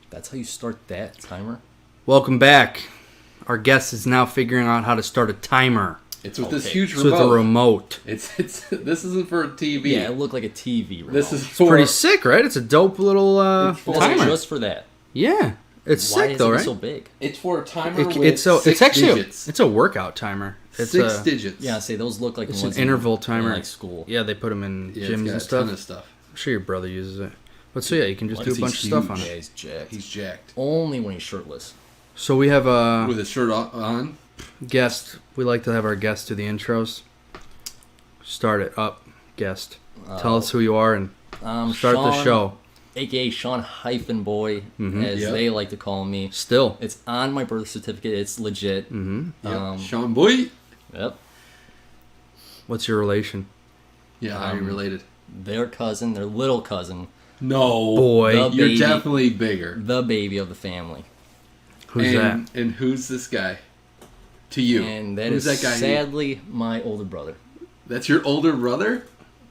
That's how you start that timer? Welcome back. Our guest is now figuring out how to start a timer. It's with this huge So remote. it's a remote. It's this isn't for a TV. Yeah, it looked like a TV remote. This is It's pretty sick, right? It's a dope little That's timer. just for that. Yeah. It's Why sick is though, it right? so big? It's for a timer with It's six actually digits. it's a workout timer. It's Six a, digits. Yeah, say those look like It's the an ones interval in, timer. like school. Yeah, they put them in Yeah, gyms it's got and a ton stuff. of stuff. I'm sure your brother uses it. But so yeah, you can just do a He's bunch of stuff on huge. Yeah, it. he's jacked. He's jacked. Only when he's shirtless. So we have a With his shirt on. guest. We like to have our guests do the intros. Start it up, guest. Tell us who you are and start Sean, the show. A.K.A. Sean Hyphen Boy, as Yep. they like to call me. Still. It's on my birth certificate. It's legit. Yep. Sean Boy. Yep. What's your relation? Yeah, how are you related? Their cousin, their little cousin, No. Boy. The You're baby. definitely bigger. the baby of the family. Who's that? And who's this guy? To you. And that who's is that guy? sadly my older brother. That's your older brother?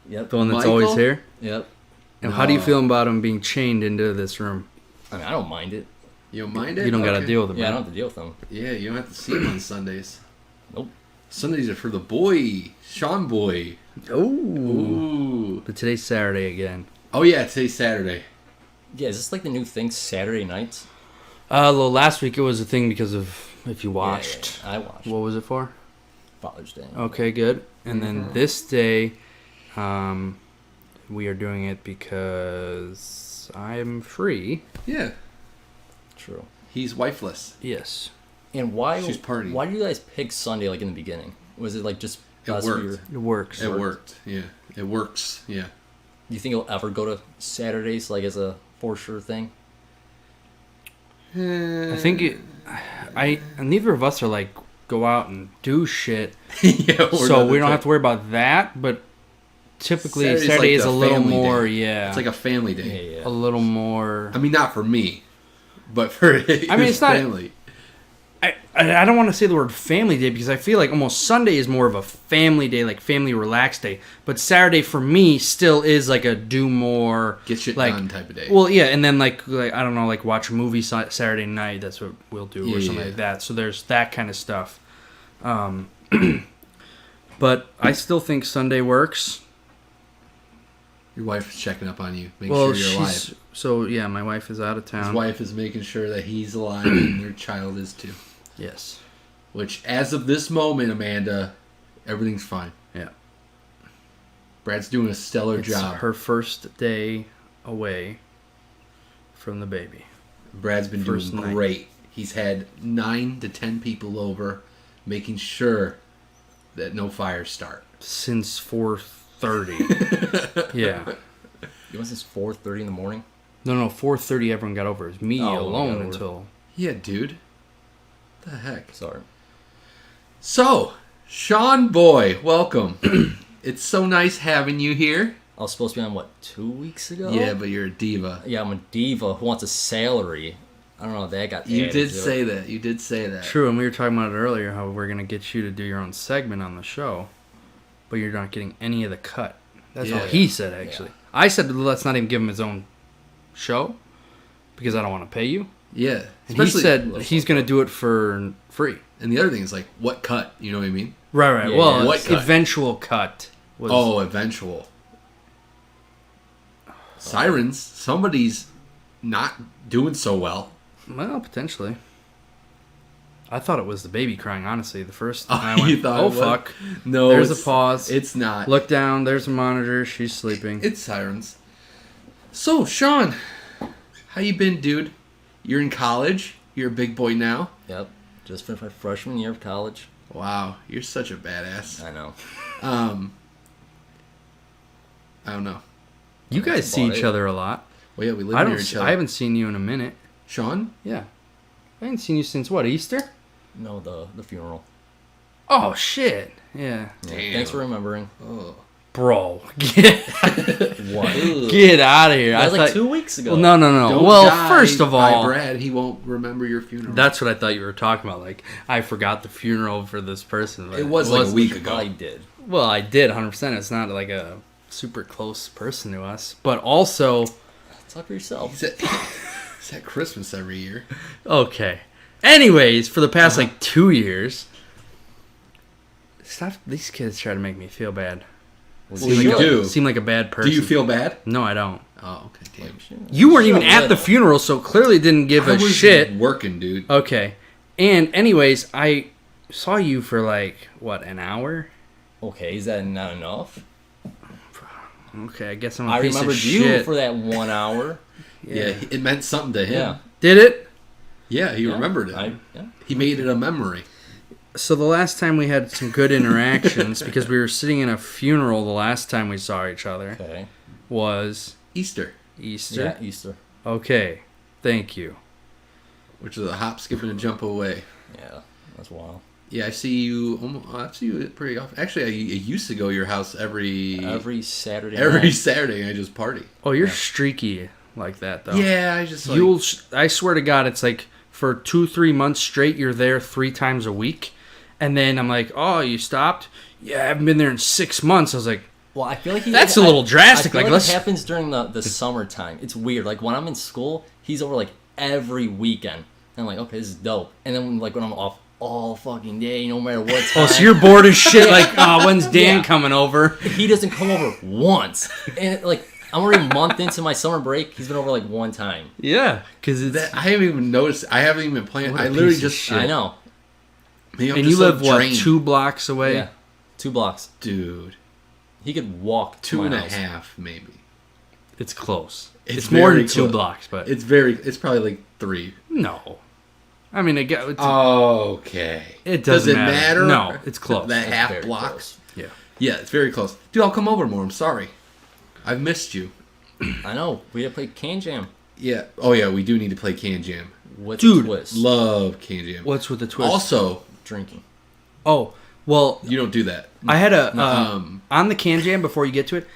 Yep. The one that's Michael? always here? Yep. And how do you No. feel about him being chained into this room? I mean, I don't mind it. You don't mind it? You don't got to Okay. deal with him. Yeah, I right? don't have to deal with them. Yeah, you don't have to see him on Sundays. Nope. Sundays are for the boy. Sean Boy. Ooh. Ooh. But today's Saturday again. Oh, yeah, today's Saturday. Yeah, is this like the new thing, Saturday nights? Well, last week it was a thing because of if you watched. Yeah, I watched. What was it for? Father's Day. Okay, good. And then this day, we are doing it because I'm free. Yeah. True. He's wifeless. Yes. And why? She's partying. Why do you guys pick Sunday like in the beginning? Was it like just It us worked. or your- It works. It worked. Yeah. It works. Yeah. Do you think you'll ever go to Saturdays like as a for sure thing? I think neither of us are like go out and do shit. Yeah, So we don't have to worry about that, but typically Saturday's Saturday like is the a little family more, day. yeah. It's like a family day. Yeah, a little more. I mean, not for me, but for his it's not- family. I don't want to say the word family day because I feel like almost Sunday is more of a family day, like family relaxed day. But Saturday for me still is like a do more, Get shit like, done type of day. Well, yeah, and then like I don't know, like watch a movie Saturday night. That's what we'll do, or Yeah, something yeah. like that. So there's that kind of stuff. But I still think Sunday works. Your wife is checking up on you, make Well, sure you're alive. so yeah, my wife is out of town. His wife is making sure that he's alive and their child is too. Yes. Which, as of this moment, Amanda, everything's fine. Yeah. Brad's doing a stellar It's job. her first day away from the baby. Brad's been First doing night. great. He's had 9 to 10 people over, making sure that no fires start. Since 4:30. Yeah. It was since 4:30 in the morning. No, 4:30 everyone got over. It was me Oh, we alone got over. until... Yeah, dude. What the heck? Sorry. So, Sean Boy, welcome. It's so nice having you here. I was supposed to be on what 2 weeks ago. Yeah, but you're a diva. Yeah, I'm a diva who wants a salary. I don't know. That got You added did to it. say that. You did say that. True, and we were talking about it earlier, how we're going to get you to do your own segment on the show, but you're not getting any of the cut. That's Yeah. what he said, actually. I said, let's not even give him his own show, because I don't want to pay you. Yeah. And he said he's going to do it for free. And the other thing is, like, what cut? You know what I mean? Right. Yeah, Well, yeah. What cut? eventual cut was... Oh, eventual. Sirens. Somebody's not doing so well. Well, potentially. I thought it was the baby crying, honestly. The first time I You went, thought oh, it was? fuck. No, There's a it's- pause. It's not. Look down. There's a monitor. She's sleeping. It's sirens. So, Sean, how you been, dude? You're in college. You're a big boy now. Yep. Just finished my freshman year of college. Wow, you're such a badass. I know. I don't know. You guys see about each it. other a lot. Well, yeah, we live I near don't. each other. I haven't seen you in a minute. Sean? Yeah, I haven't seen you since what, Easter? No, the funeral. Oh shit! Yeah, Yeah, Damn. thanks for remembering. Oh. bro, get What? get out of here. That was I like thought- 2 weeks ago. Well, no. Don't Well, die first of by all, Brad, he won't remember your funeral. that's what I thought you were talking about. Like, I forgot the funeral for this person. but It was like a week I ago. did. Well, I did 100%. It's not like a super close person to us, but also Talk for yourself. He said, It's at Christmas every year. Okay. Anyways, for the past 2 years, stop. These kids try to make me feel bad. Well, you do. Seem like a bad person. Do you feel bad? No, I don't. Oh, okay. Damn. You weren't even at the funeral, so clearly didn't give a shit. Working, dude. Okay. And anyways, I saw you for an hour? Okay, is that not enough? Okay, I guess I'm a I piece of remembered shit. you for that 1 hour. Yeah, it meant something to him. Yeah. Did it? Yeah, he remembered it. Yeah. He made it a memory. So the last time we had some good interactions, because we were sitting in a funeral the last time we saw each other, was... Easter. Easter? Yeah, Easter. Okay, thank you. Which is a hop, skip, and a jump away. Yeah, that's wild. Yeah, I see you. I see you pretty often. Actually, I used to go to your house every Saturday. Every Saturday, and I just party. Oh, you're streaky like that, though. Yeah, I just I swear to God, it's like for 2-3 months straight, you're there 3 times a week, and then I'm like, oh, you stopped? Yeah, I haven't been there in 6 months. I was like, well, I feel like that's a little drastic. I feel like it happens during the summertime. It's weird. Like when I'm in school, he's over like every weekend. And I'm like, okay, this is dope. And then when I'm off all fucking day, no matter what time. Oh, so you're bored as shit. Like, when's Dan coming over? He doesn't come over once. And I'm already a month into my summer break. He's been over like one time. Yeah, because I haven't even noticed. I haven't even planned. I literally just. I know. Maybe and you live what, 2 blocks away? Yeah, 2 blocks, dude. He could walk 2.5, maybe. It's close. It's more than close. 2 blocks, but it's probably like 3. No, I mean okay. It doesn't matter. No, it's close. That half block. Close. Yeah, it's very close. Dude, I'll come over more. I'm sorry. I've missed you. I know. We had to play Can Jam. Yeah. Oh yeah, we do need to play Can Jam. With Dude, a twist. Love Can Jam. What's with the twist? Also, Drinking. Oh, well, you don't do that. I had on the Can Jam before you get to it.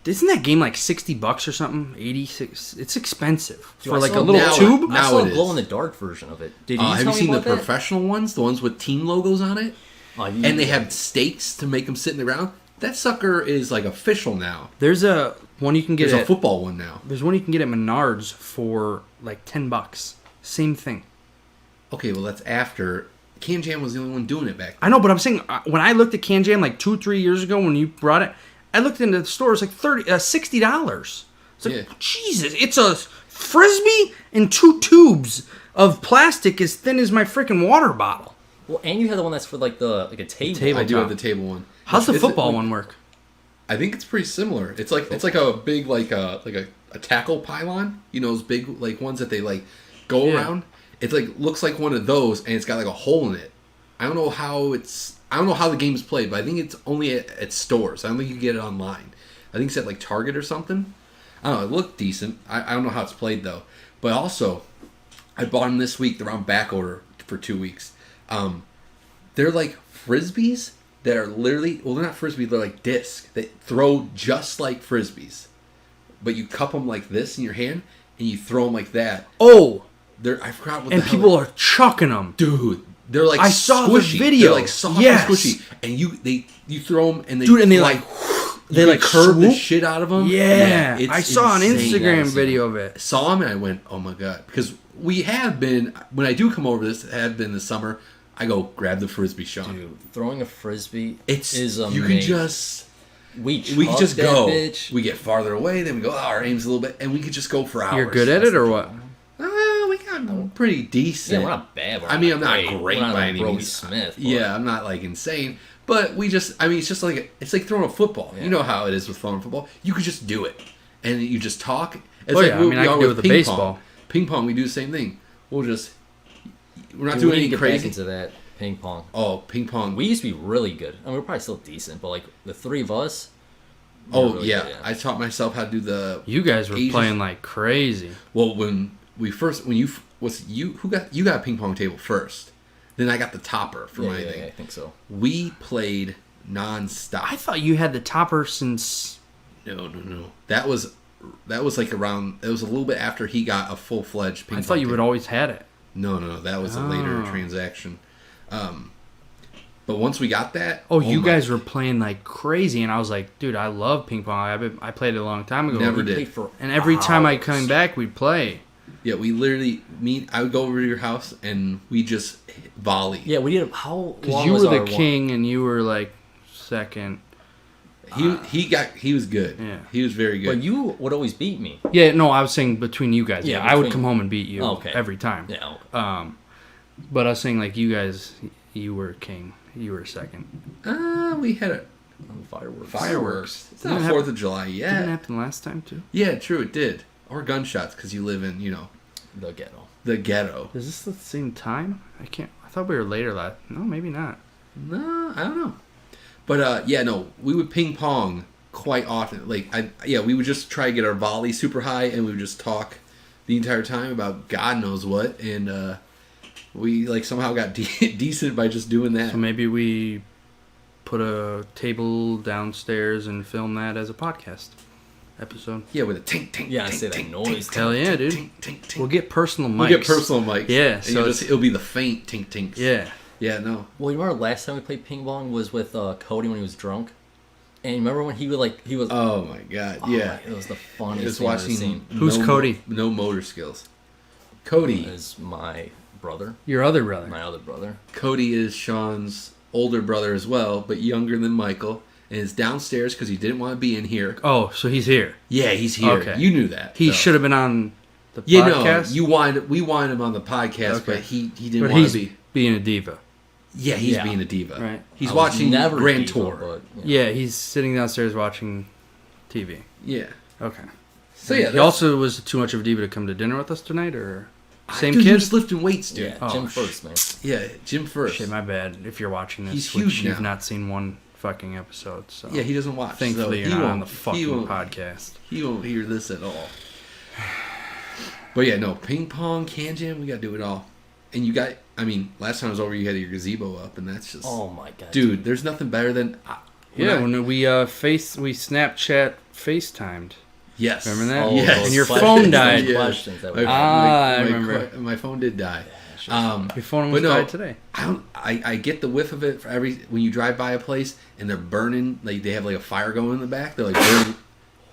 Isn't that game like $60 or something? 86. It's expensive for I like saw a little now- tube. now I saw it a is. glow in the dark version of it. Did you Have you seen the that? professional ones? The ones with team logos on it? And And they have stakes to make them sit in the ground? That sucker is like official now. There's a one you can get. There's a football one now. There's one you can get at Menards for like $10. Same thing. Okay, well that's after Can Jam was the only one doing it back then. I know, but I'm saying when I looked at Can Jam like 2-3 years ago when you brought it, I looked into the store. It's like $60. It's like Jesus! It's a frisbee and 2 tubes of plastic as thin as my freaking water bottle. Well, and you have the one that's for like a table. table. I do have the table one. How's the Is football it, one work? I think it's pretty similar. It's like a big like a tackle pylon. You know those big like ones that they like go around. It's like looks like one of those, and it's got like a hole in it. I don't know how the game's played, but I think it's only at stores. I don't think you can get it online. I think it's at like Target or something. I don't know. It looked decent. I don't know how it's played though. But also, I bought them this week. They're on back order for 2 weeks. They're like frisbees that are literally, well, they're not frisbees, they're like discs that throw just like frisbees. But you cup them like this in your hand and you throw them like that. Oh! I forgot what And the hell. people are chucking them. Dude, they're like I saw the squishy. video. They're like soft Yes. and squishy. And you throw them and they Dude, and they they like curve the swoop? shit out of them. Yeah. it's I saw an insane. Instagram video of it. Saw them and I went, oh my god. Because we have been, when I do come over this summer, I go grab the frisbee, Sean. Dude, throwing a frisbee is amazing. you can just we can just that go. Bitch. We get farther away, then we go. Oh, our aim's a little bit, and we could just go for hours. You're good at it or what? We got pretty decent. Yeah, we're not bad. I'm not great We're not by like any Brody means. Smith. But Yeah, I'm not like insane, but we just. I mean, it's just like it's like throwing a football. Yeah. You know how it is with throwing football. You could just do it, and you just talk. It's Oh, like yeah, I mean, I are can do it with a ping baseball. Pong. Ping pong, we do the same thing. We're not Dude, doing we need any to get crazy. back into that ping pong. Oh, ping pong. We used to be really good. I mean, we're probably still decent, but like the 3 of us. Oh really yeah. good, I taught myself how to do the. You guys were Asian- playing like crazy. Well, when you got a ping pong table first, then I got the topper for my thing. Yeah, I think so. We played nonstop. I thought you had the topper since... No. That was like around. It was a little bit after he got a full fledged ping pong. I thought you table. would always had it. No. That was a later transaction. But once we got that, You guys were playing like crazy, and I was like, dude, I love ping pong. I played it a long time ago. Never We did. played for And every time I hours. come back, we'd play. Yeah, we literally I would go over to your house and we just volley. Yeah, we did. How long Because you was were our the king and you were like second. He was good. Yeah. He was very good. But you would always beat me. Yeah, no, I was saying between you guys. Yeah, I would between- come home and beat you Okay. every time. Yeah. But I was saying like you guys, you were king. You were second. We had Fireworks. It's not Didn't 4th of July Didn't it yet. happen last time too? Yeah, true, it did. Or gunshots because you live in, The ghetto. the ghetto. Is this the same time? I thought we were later last. No, maybe not. No, I don't know. But we would ping pong quite often. Like we would just try to get our volley super high and we would just talk the entire time about God knows what, and we like somehow got decent by just doing that. So maybe we put a table downstairs and film that as a podcast episode. Yeah, with a tink tink. Yeah, I tink, say that tink, noise. tink, Hell yeah, dude. tink, tink, tink. We'll get personal mics. We'll get personal mics. Yeah, and so it'll be the faint tink tinks. Yeah. Yeah, no. Well, you remember last time we played ping pong was with Cody when he was drunk? And you remember when he was... Oh my god, yeah. It was the funniest Just thing I've ever watching. seen. Who's Cody? No motor skills. Cody. Is my brother. Your other brother. My other brother. Cody is Sean's older brother as well, but younger than Michael, and is downstairs because he didn't want to be in here. Oh, so he's here. Yeah, he's here. Okay. You knew that. He so. should have been on the You podcast. know, we wanted him on the podcast, Okay. but he didn't but want he's to be. being a diva. Yeah, he's Yeah. being a diva. Right. He's I was watching never Grand diva, Tour. but, Yeah, he's sitting downstairs watching TV. Yeah. Okay. So yeah, He also was too much of a diva to come to dinner with us tonight, or same dude, he kid? was lifting weights, dude. Yeah, Oh, Jim shit. first, man. Yeah, Jim first. Shit, my bad. If you're watching this, He's which huge you've now. not seen one fucking episode, so Yeah, he doesn't watch. thankfully so you're he not on won't- the he fucking won't- podcast. He won't hear this at all. But yeah, no, ping pong, can jam, we gotta do it all. And you got, last time I was over, you had your gazebo up, and that's just, Oh my god. dude, there's nothing better than, When we Snapchat FaceTimed. yes, Remember that? Oh, Yes. those And your questions, phone those died. Yeah. questions that we I remember. My phone did die. Your phone but was no, died today. I get the whiff of it for when you drive by a place and they're burning, like they have like a fire going in the back. They're like burning.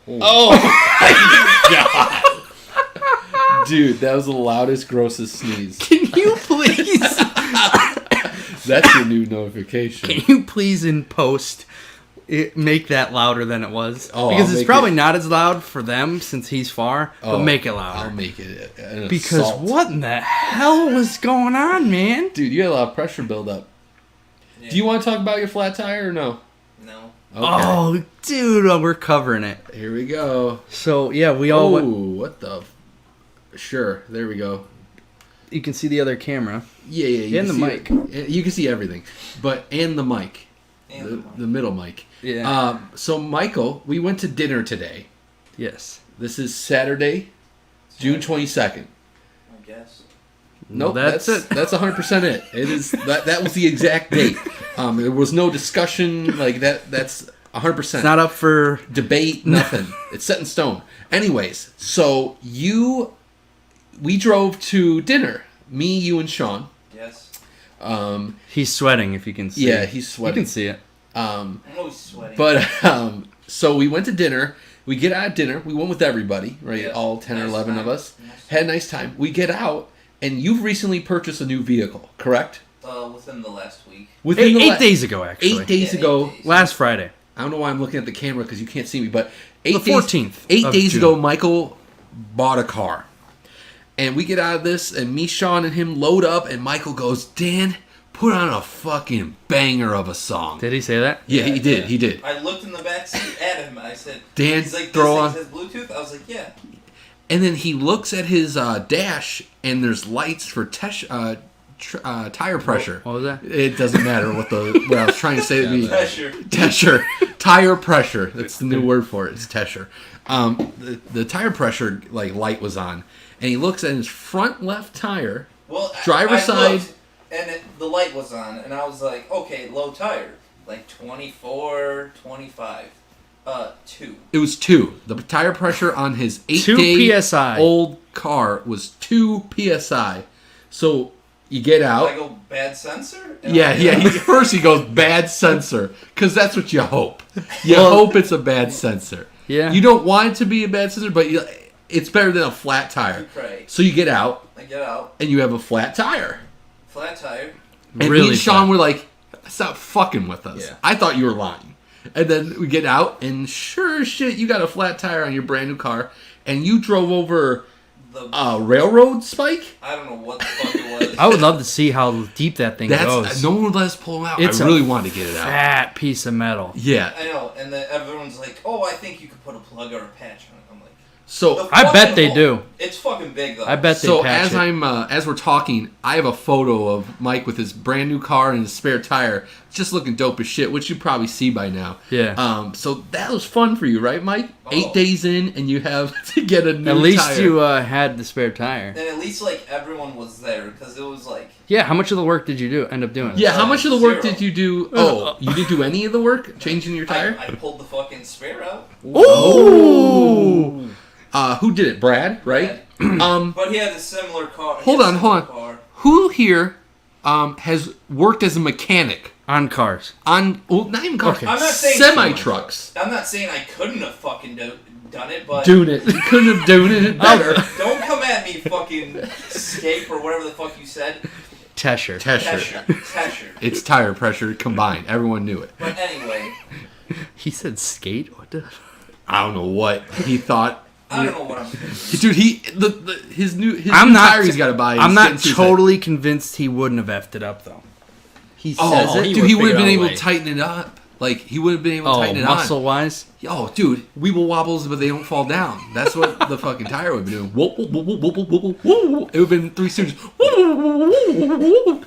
Oh my god, dude, that was the loudest, grossest sneeze. Can you please? That's your new notification. Can you please in post make that louder than it was? Oh, because I'll it's make probably it- not as loud for them since he's far, but make it I'll louder. make it an Because assault. what in the hell was going on, man? Dude, you had a lot of pressure build up. Yeah. Do you want to talk about your flat tire or no? No. Okay. Oh, dude, we're covering it. Here we go. So yeah, we all. Oh, what the? Sure, there we go. You can see the other camera. Yeah, you And can the see mic. You can see everything, and the mic, And the middle mic. Yeah. So Michael, we went to dinner today. Yes. This is Saturday, June 22nd. I guess. Nope, that's it. That's 100% it. It is that was the exact date. There was no discussion like that. That's 100%. It's not up for. Debate, nothing. It's set in stone. Anyways, so we drove to dinner. Me, you, and Sean. Yes. He's sweating. If you can see. Yeah, he's sweating. You can see it. I'm always sweating. But so we went to dinner. We get out of dinner. We went with everybody, right? Yeah. All 10 or Nice 11 of time. us. Nice Had a nice time. We get out, and you've recently purchased a new vehicle, correct? Within the last week. Within the 8 days ago, actually. 8 days Yeah, 8 ago. days. Last Friday. I don't know why I'm looking at the camera because you can't see me, but 8 The days, 14th 8 of days June. ago, Michael bought a car. And we get out of this, and me, Sean, and him load up, and Michael goes, Dan, put on a fucking banger of a song. Did he say that? Yeah, he did. He did. I looked in the back seat at him. I said, Dan, he's like, throw this on. thing says Bluetooth? I was like, yeah. And then he looks at his dash, and there's lights for tire pressure. What was that? It doesn't matter what I was trying to say to be. Pressure. Tesher. Tire pressure. That's the new word for it. It's Tesher. The tire pressure light was on, and he looks at his front left tire. Well, Driver's I side. looked, and the light was on, and I was like, okay, low tire. Like 24, 25. 2. It was 2. The tire pressure on his 2 8-day PSI. old car was 2 psi. So you get out. I go, bad sensor? Yeah. First he goes, bad sensor. Because that's what you hope. You hope it's a bad sensor. Yeah. You don't want it to be a bad sensor, but it's better than a flat tire. Right. So you get out. I get out. And you have a flat tire. Flat tire. And me and Sean were like, stop fucking with us. Yeah. I thought you were lying. And then we get out, and sure as shit, you got a flat tire on your brand new car, and you drove over a railroad spike? I don't know what the fuck it was. I would love to see how deep that thing goes. No one would let us pull him out. It's I really wanted to get it out. Fat piece of metal. Yeah. I know, and then everyone's like, "Oh, I think you could put a plug or a patch on it." I'm like, So I bet they do. It's fucking big though. I bet they So patch it. as we're talking, I have a photo of Mike with his brand new car and his spare tire, just looking dope as shit, which you probably see by now. Yeah. So that was fun for you, right, Mike? Oh. 8 days in, and you have to get a new tire. At least you had the spare tire. And at least like everyone was there because it was like. Yeah, how much of the work did you end up doing? Yeah, how much of the work 0. did you do? Oh, you didn't do any of the work? Changing your tire? I pulled the fucking spare out. Ooh! Who did it? Brad, right? But he had a similar car. Hold on. Car. Who here has worked as a mechanic On cars. on, well, not even cars, Okay. I'm not saying semi-trucks? I'm not saying I couldn't have fucking done it, but Doing it. You couldn't have done it better. don't come at me, fucking Scape or whatever the fuck you said. Tesher. Tesher. It's tire pressure combined. Everyone knew it. But anyway, He said skate? What the? I don't know what he thought. I don't know what I'm thinking. Dude, his new I'm not. tire he's got to buy. I'm is not getting too totally convinced he wouldn't have effed it up though. He tight. says Oh, it. dude, he would have been figure out a able way. to tighten it up. Like he would have been able to tighten it muscle wise. on. Oh, dude, weeble wobbles, but they don't fall down. That's what the fucking tire would be doing. Whoop, whoop, whoop, whoop, whoop, whoop, whoop. It would have been Three Stooges. Whoop, whoop, whoop, whoop, whoop.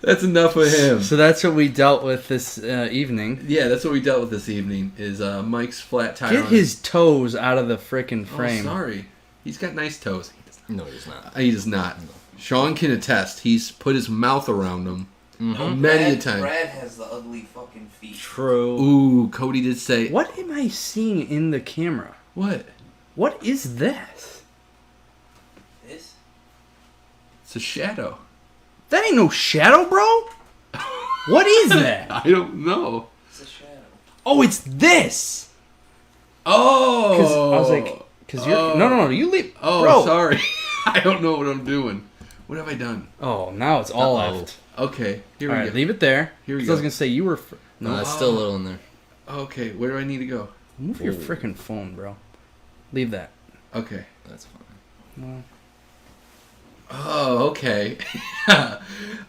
That's enough of him. So that's what we dealt with this evening. Yeah, that's what we dealt with this evening. Is Mike's flat tire? Get on his toes out of the frickin' Oh, frame. sorry, he's got nice toes. No, he's not. He does not. Sean can attest. He's put his mouth around them Mm-hmm. many a time. Brad has the ugly fucking feet. True. Ooh, Cody did say. What am I seeing in the camera? What? What is this? This? It's a shadow. That ain't no shadow, bro. What is that? I don't know. It's a shadow. Oh, it's this. Oh. Because I was like, because you're no, you leave. Oh, bro. sorry. I don't know what I'm doing. What have I done? Oh, now it's all Uh-oh. left. Okay, here All we right, go. leave it there. Here we 'Cause go. I was gonna say you were. No, it's still a little in there. Okay, where do I need to go? Move your frickin' phone, bro. Leave that. Okay. That's fine. Well, Oh, okay.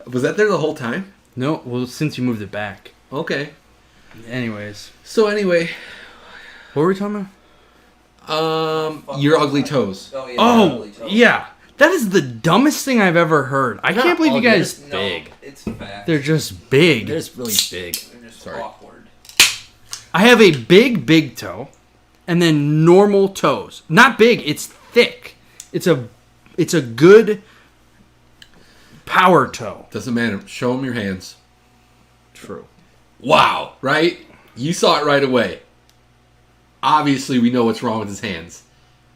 Was that there the whole time? no, well, since you moved it back. Okay. Anyways, So anyway, what were we talking about? your ugly toes. Oh yeah. Oh, ugly toes. yeah. That is the dumbest thing I've ever heard. I can't believe you ugly, guys. just No, big. it's fat. They're just big. They're just really big. They're just Sorry. awkward. I have a big toe, and then normal toes. Not big. It's thick. It's a good power toe. Doesn't matter. Show them your hands. True. Wow, right? You saw it right away. Obviously, we know what's wrong with his hands.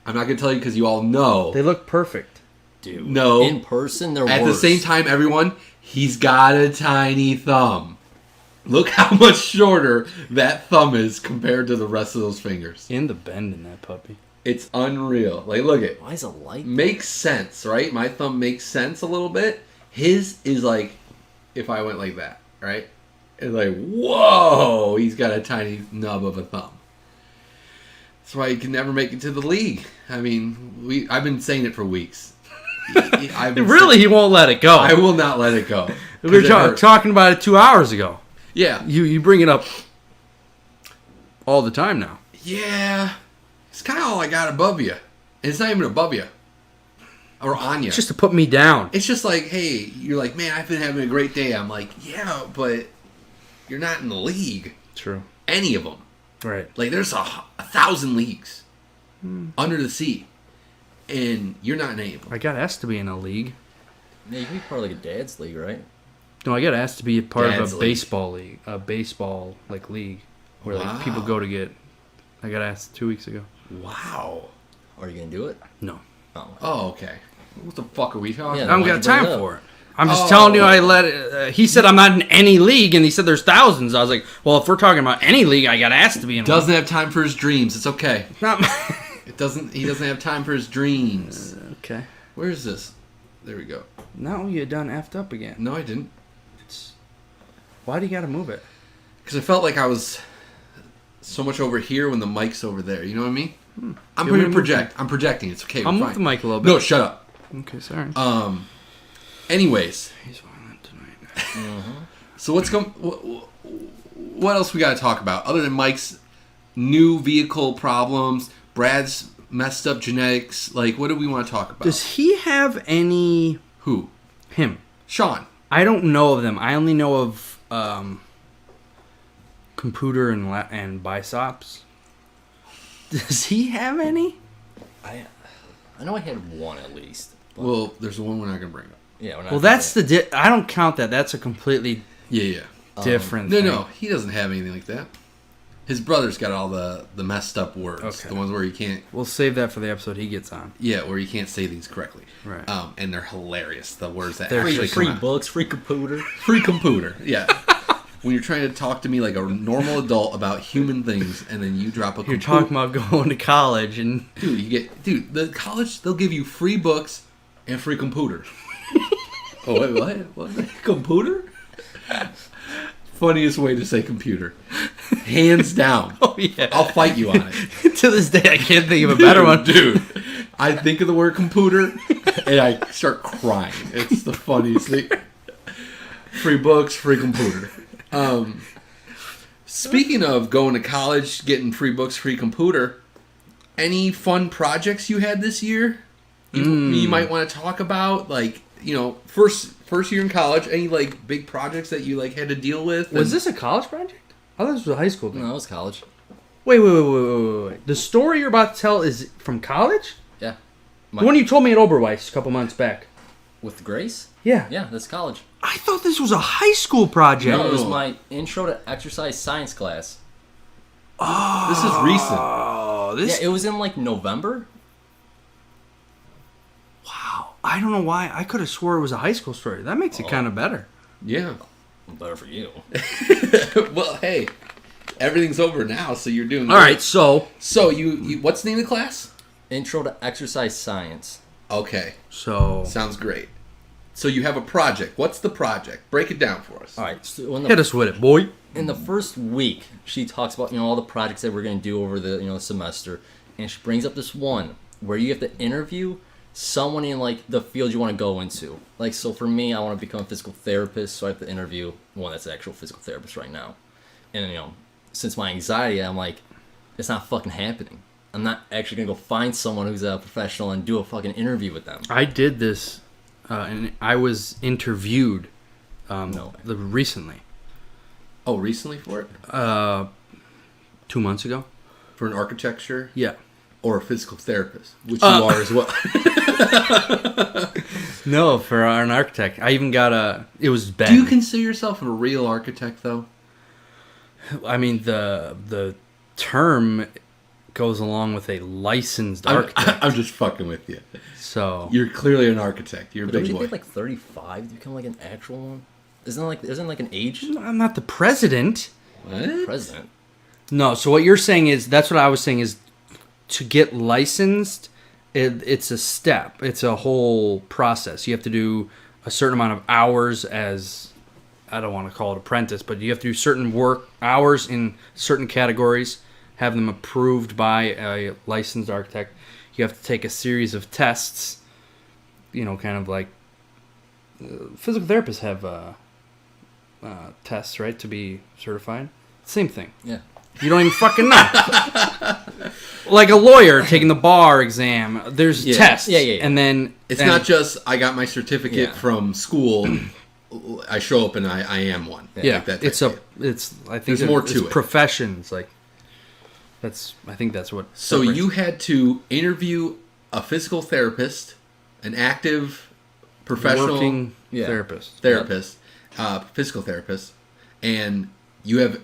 I'm not going to tell you because you all know. They look perfect. Dude. No. In person, they're At worse. the same time, everyone, he's got a tiny thumb. Look how much shorter that thumb is compared to the rest of those fingers. And the bend in that puppy. It's unreal. Like, look at Why is it like that? makes sense, right? My thumb makes sense a little bit. His is like if I went like that, right? It's like, whoa, he's got a tiny nub of a thumb. That's why he can never make it to the league. I mean, I've been saying it for weeks. Really, he won't let it go. I will not let it go. We were 'Cause it hurts. talking about it 2 hours ago. Yeah. You bring it up all the time now. Yeah. It's kind of all I got above you. And it's not even above you. Or on you. It's just to put me down. It's just like, hey, you're like, man, I've been having a great day. I'm like, yeah, but you're not in the league. True. Any of them. Right. Like, there's a 1,000 leagues under the sea. And you're not in any of them. I got asked to be in a league. Yeah, you can be part of like a dad's league, right? No, I got asked to be a part Dad's of a league. baseball league. A baseball, like, league. Where, Wow. like, people go to get... I got asked 2 weeks ago. Wow. Are you gonna do it? No. Oh. Oh, okay. What the fuck are we talking Yeah, I don't why'd got you bring time it up? for it. I'm just Oh. telling you I let it... he said I'm not in any league, and he said there's thousands. I was like, well, if we're talking about any league, I got asked to be in one. Doesn't have time for his dreams. It's okay. Not He doesn't have time for his dreams. Okay. Where is this? There we go. No, you done effed up again. No, I didn't. Why do you got to move it? Because I felt like I was so much over here when the mic's over there. You know what I mean? I'm You want me going to to project. I'm projecting. It's okay. I'll we're move fine. the mic a little bit. No, shut up. Okay, sorry. Anyways, He's violent tonight. so what else we got to talk about other than Mike's new vehicle problems, Brad's messed up genetics? Like, what do we want to talk about? Does he have any... Who? Him. Sean. I don't know of them. I only know of compooter and bisops. Does he have any? I know I had one at least. But Well, there's the one we're not going to bring up. yeah. We're not Well, gonna- that's the... I don't count that. That's a completely Yeah. different No, thing. no, he doesn't have anything like that. His brother's got all the messed up words. Okay. The ones where you can't... We'll save that for the episode he gets on. Yeah, where you can't say things correctly. Right. And they're hilarious. The words that They're actually free come out. books, free computer. Free compooter. Yeah. When you're trying to talk to me like a normal adult about human things, and then you drop a You're talking about going to college and... the college, they'll give you free books and free computer. Oh, wait, what? What? Computer? Funniest way to say computer. Hands down. Oh, yeah. I'll fight you on it. To this day, I can't think of a better one. Dude, I think of the word computer and I start crying. It's the funniest thing. Free books, free computer. Speaking of going to college, getting free books, free computer, any fun projects you had this year? You might want to talk about, like, you know, first year in college, any like big projects that you like had to deal with? Was this a college project? I thought this was a high school thing. No, it was college. Wait. The story you're about to tell is from college? Yeah. The one you told me at Oberweis a couple months back. With Grace? Yeah. Yeah, that's college. I thought this was a high school project. No, it was No. my intro to exercise science class. This is recent. Oh, this... Yeah, it was in like November. Wow. I don't know why. I could have swore it was a high school story. That makes it kind of better. Yeah. Better for you. Well, hey, everything's over now, so you're doing All good. right, so... So you what's the name of the class? Intro to exercise science. Okay, So... sounds great. So you have a project. What's the project? Break it down for us. All right. So in Hit the, us with it, boy. in the first week, she talks about all the projects that we're going to do over the semester, and she brings up this one where you have to interview someone in like the field you want to go into. Like, so for me, I want to become a physical therapist, so I have to interview one that's an actual physical therapist right now. And since my anxiety, I'm like, it's not fucking happening. I'm not actually gonna go find someone who's a professional and do a fucking interview with them. I did this, and I was interviewed No. recently. Oh, recently for it? 2 months ago. For an architecture Yeah. or a physical therapist, which you are as well. No, for an architect. I even got it was Ben. Do you consider yourself a real architect, though? I mean, the term goes along with a licensed architect. I'm just fucking with you. So You're clearly an architect. You're a But don't big you boy. get like 35 to become like an actual one? Isn't like an age I'm not the president. What? president? No, so what you're saying is, that's what I was saying is, to get licensed, it's a step. It's a whole process. You have to do a certain amount of hours as, I don't want to call it apprentice, but you have to do certain work hours in certain categories, have them approved by a licensed architect. You have to take a series of tests, kind of like physical therapists have tests, right, to be certified. Same thing. Yeah. You don't even fucking know. Like a lawyer taking the bar exam. There's tests. Yeah. And then... It's not just I got my certificate Yeah. from school. I show up and I am one. Yeah, Like that it's type a... of It's... I think There's more to it's it. professions. Like, I think that's what... So separates you it. had to interview a physical therapist, an active professional Working Yeah. therapist. therapist, physical therapist, and you have...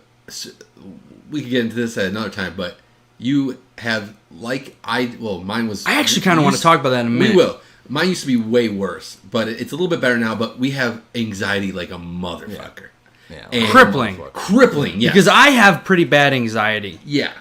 We could get into this at another time, but you have mine was... I actually kind of want to talk about that in a minute. We will. Mine used to be way worse, but it's a little bit better now, but we have anxiety like a motherfucker. Yeah. And- Crippling. Crippling, yes. Because I have pretty bad anxiety. Yeah.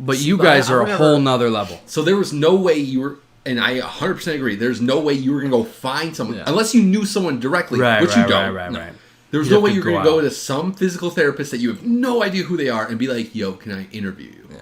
But you guys are a whole nother level. So there was no way you were, and I 100% agree. There's no way you were gonna go find someone unless you knew someone directly, which you don't. Right. There was no way you were gonna go to some physical therapist that you have no idea who they are and be like, "Yo, can I interview you?" Yeah.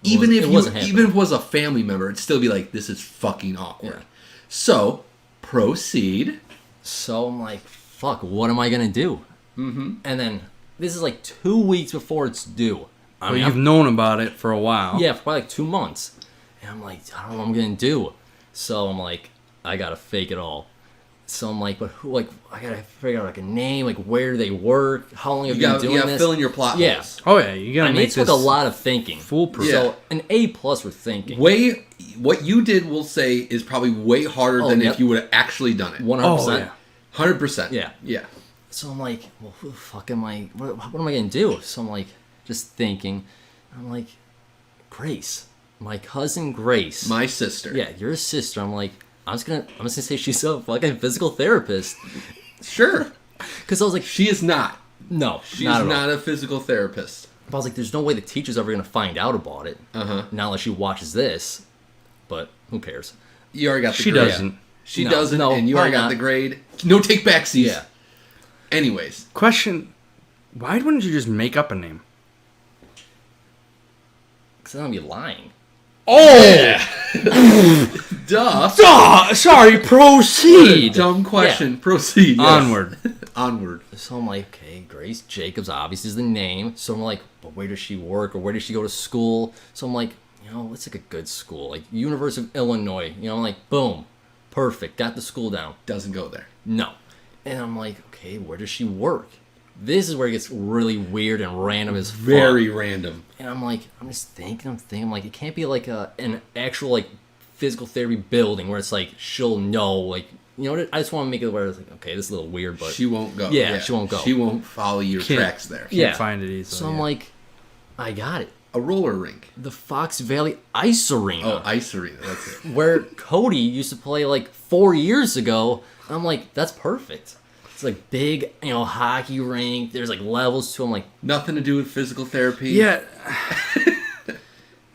Even if it was a family member, it'd still be like, "This is fucking awkward." Yeah. So proceed. So I'm like, fuck, what am I gonna do? Mm-hmm. And then this is like 2 weeks before it's due. Well, you've known about it for a while. Yeah, for probably like 2 months. And I'm like, I don't know what I'm gonna do. So I'm like, I gotta fake it all. So I'm like, but who? Like, I gotta figure out like a name, like where do they work, how long have you been doing this? You gotta fill in your plot Yeah. holes. Oh yeah, you gotta I mean, make it took this a lot of thinking. foolproof. Yeah. So an A+ for thinking. What you did, we'll say, is probably way harder than if you would have actually done it. 100%. Oh, yeah. 100%. Yeah. Yeah. So I'm like, well, who the fuck am I? What am I gonna do? So I'm like, just thinking. I'm like, Grace, my cousin Grace, My sister. yeah, your sister. I'm like, I'm just gonna say she's a fucking physical therapist. Sure. Because I was like, She is not. no, She's not at all. not a physical therapist. But I was like, there's no way the teacher's ever gonna find out about it. Uh-huh. Not unless she watches this. But who cares? You already got the She grade. doesn't. She No, doesn't, no, and you already probably got the not. grade. No take backsies. Yeah. Anyways. Question: why wouldn't you just make up a name? Because I'm gonna be lying. Oh, Duh. sorry. Proceed. Dumb question. Proceed. Yes. Onward. Onward. So I'm like, okay, Grace Jacobs obviously is the name. So I'm like, but where does she work or where does she go to school? So I'm like, let's like a good school, like University of Illinois. I'm like, boom, perfect, got the school down. Doesn't go there. No. And I'm like, okay, where does she work? This is where it gets really weird and random as fuck. Very random. And I'm like, I'm just thinking, I'm like, it can't be like an actual like physical therapy building where it's like she'll know, like, I just want to make it where it's like, okay, this is a little weird, but She won't go. Yeah, she won't go. She won't follow your Can't- tracks there. Yeah. Find it easily. So I'm like, I got it. A roller rink. The Fox Valley Ice Arena. Oh, ice arena. That's it. Where Cody used to play like 4 years ago. I'm like, that's perfect. It's like big, hockey rink. There's like levels to them. Like, Nothing to do with physical therapy. yeah.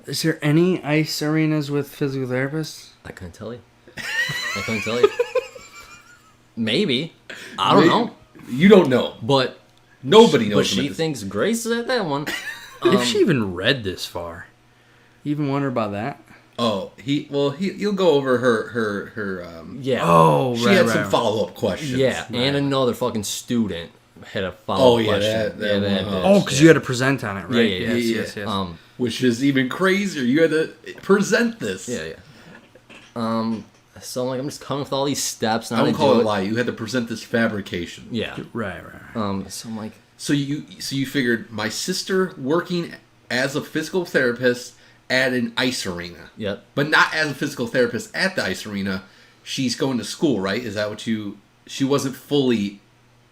Is there any ice arenas with physical therapists? I couldn't tell you. Maybe. I don't know. You don't know. But Nobody knows. But she thinks Grace is at that one. If she even read this far, you even wonder about that? Oh, he'll go over her. Yeah. Oh, She right, had right. some follow up questions. Yeah, and another fucking student had a follow-up question. that one. bitch. Oh, because you had to present on it, right? Yeah, Yes. Which is even crazier. You had to present this. Yeah. So I'm like, I'm just coming with all these steps. I won't call it a lie. You had to present this fabrication. Yeah. Right. So I'm like, So you figured my sister working as a physical therapist at an ice arena. yep. But not as a physical therapist at the ice arena. She's going to school, right? Is that what you... She wasn't fully...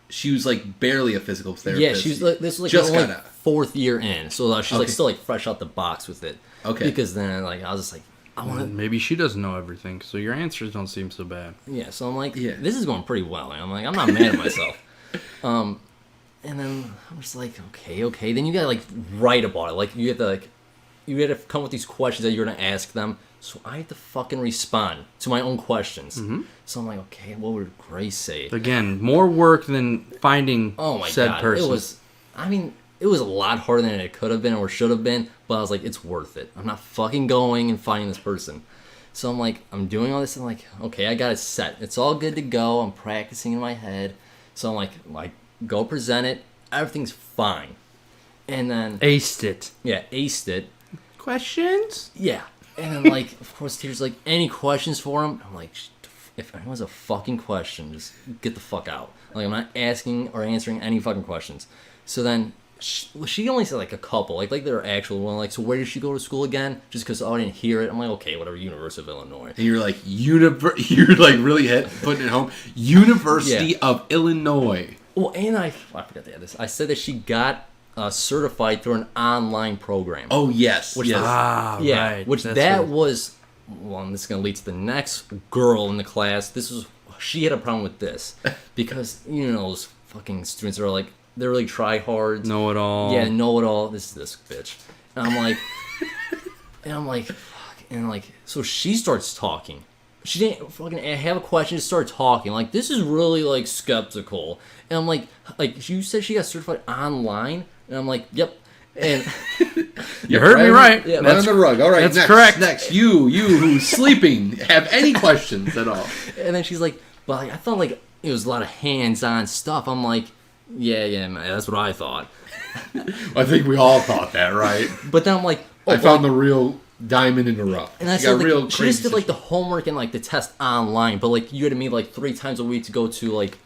She was like barely a physical therapist. Yeah, she's like, this is like Just her only got out. 4th year in. So she's like Okay. still like fresh out the box with it. Okay. Because then like I was just like, I want to... Maybe she doesn't know everything, so your answers don't seem so bad. Yeah, so I'm like, Yeah. this is going pretty well. I'm like, I'm not mad at myself. And then I'm just like, okay. Then you gotta like write about it. Like you have to come with these questions that you're gonna ask them. So I have to fucking respond to my own questions. Mm-hmm. So I'm like, okay, what would Grace say? Again, more work than finding Oh my said god, person. it was a lot harder than it could have been or should have been. But I was like, it's worth it. I'm not fucking going and finding this person. So I'm like, I'm doing all this. And I'm like, okay, I got it set. It's all good to go. I'm practicing in my head. So I'm like, go present it. Everything's fine. And then, Aced it. yeah, aced it. Questions? Yeah. And then, like, of course, teacher's like, any questions for him? I'm like, if anyone's a fucking question, just get the fuck out. Like, I'm not asking or answering any fucking questions. So then, she only said, like, a couple. Like their actual one. Like, so where did she go to school again? Just because I didn't hear it. I'm like, okay, whatever, University of Illinois. And you're like, you're like really putting it home. University of Illinois. Well, and I forgot to add this. I said that she got certified through an online program. Oh, yes. Which yes. Ah, yeah, right. which That's that right. was. Well, and this is gonna lead to the next girl in the class. She had a problem with this because those fucking students are like they're really try hard. Know it all. Yeah, know it all. This bitch. And I'm like, And I'm like, fuck. And like, so she starts talking. She didn't fucking have a question, just started talking. Like, this is really like skeptical. And I'm like, you said she got certified online? And I'm like, yep. And you heard me right. Yeah, right on the rug. All right, that's next, correct. Next, you who's sleeping, have any questions at all? And then she's like, but like, I thought like it was a lot of hands-on stuff. I'm like, yeah, man, that's what I thought. I think we all thought that, right? But then I'm like, I found the real diamond in the rough. And I said, like, she just did like the homework and like the test online, but like you had to meet like 3 times a week to go to like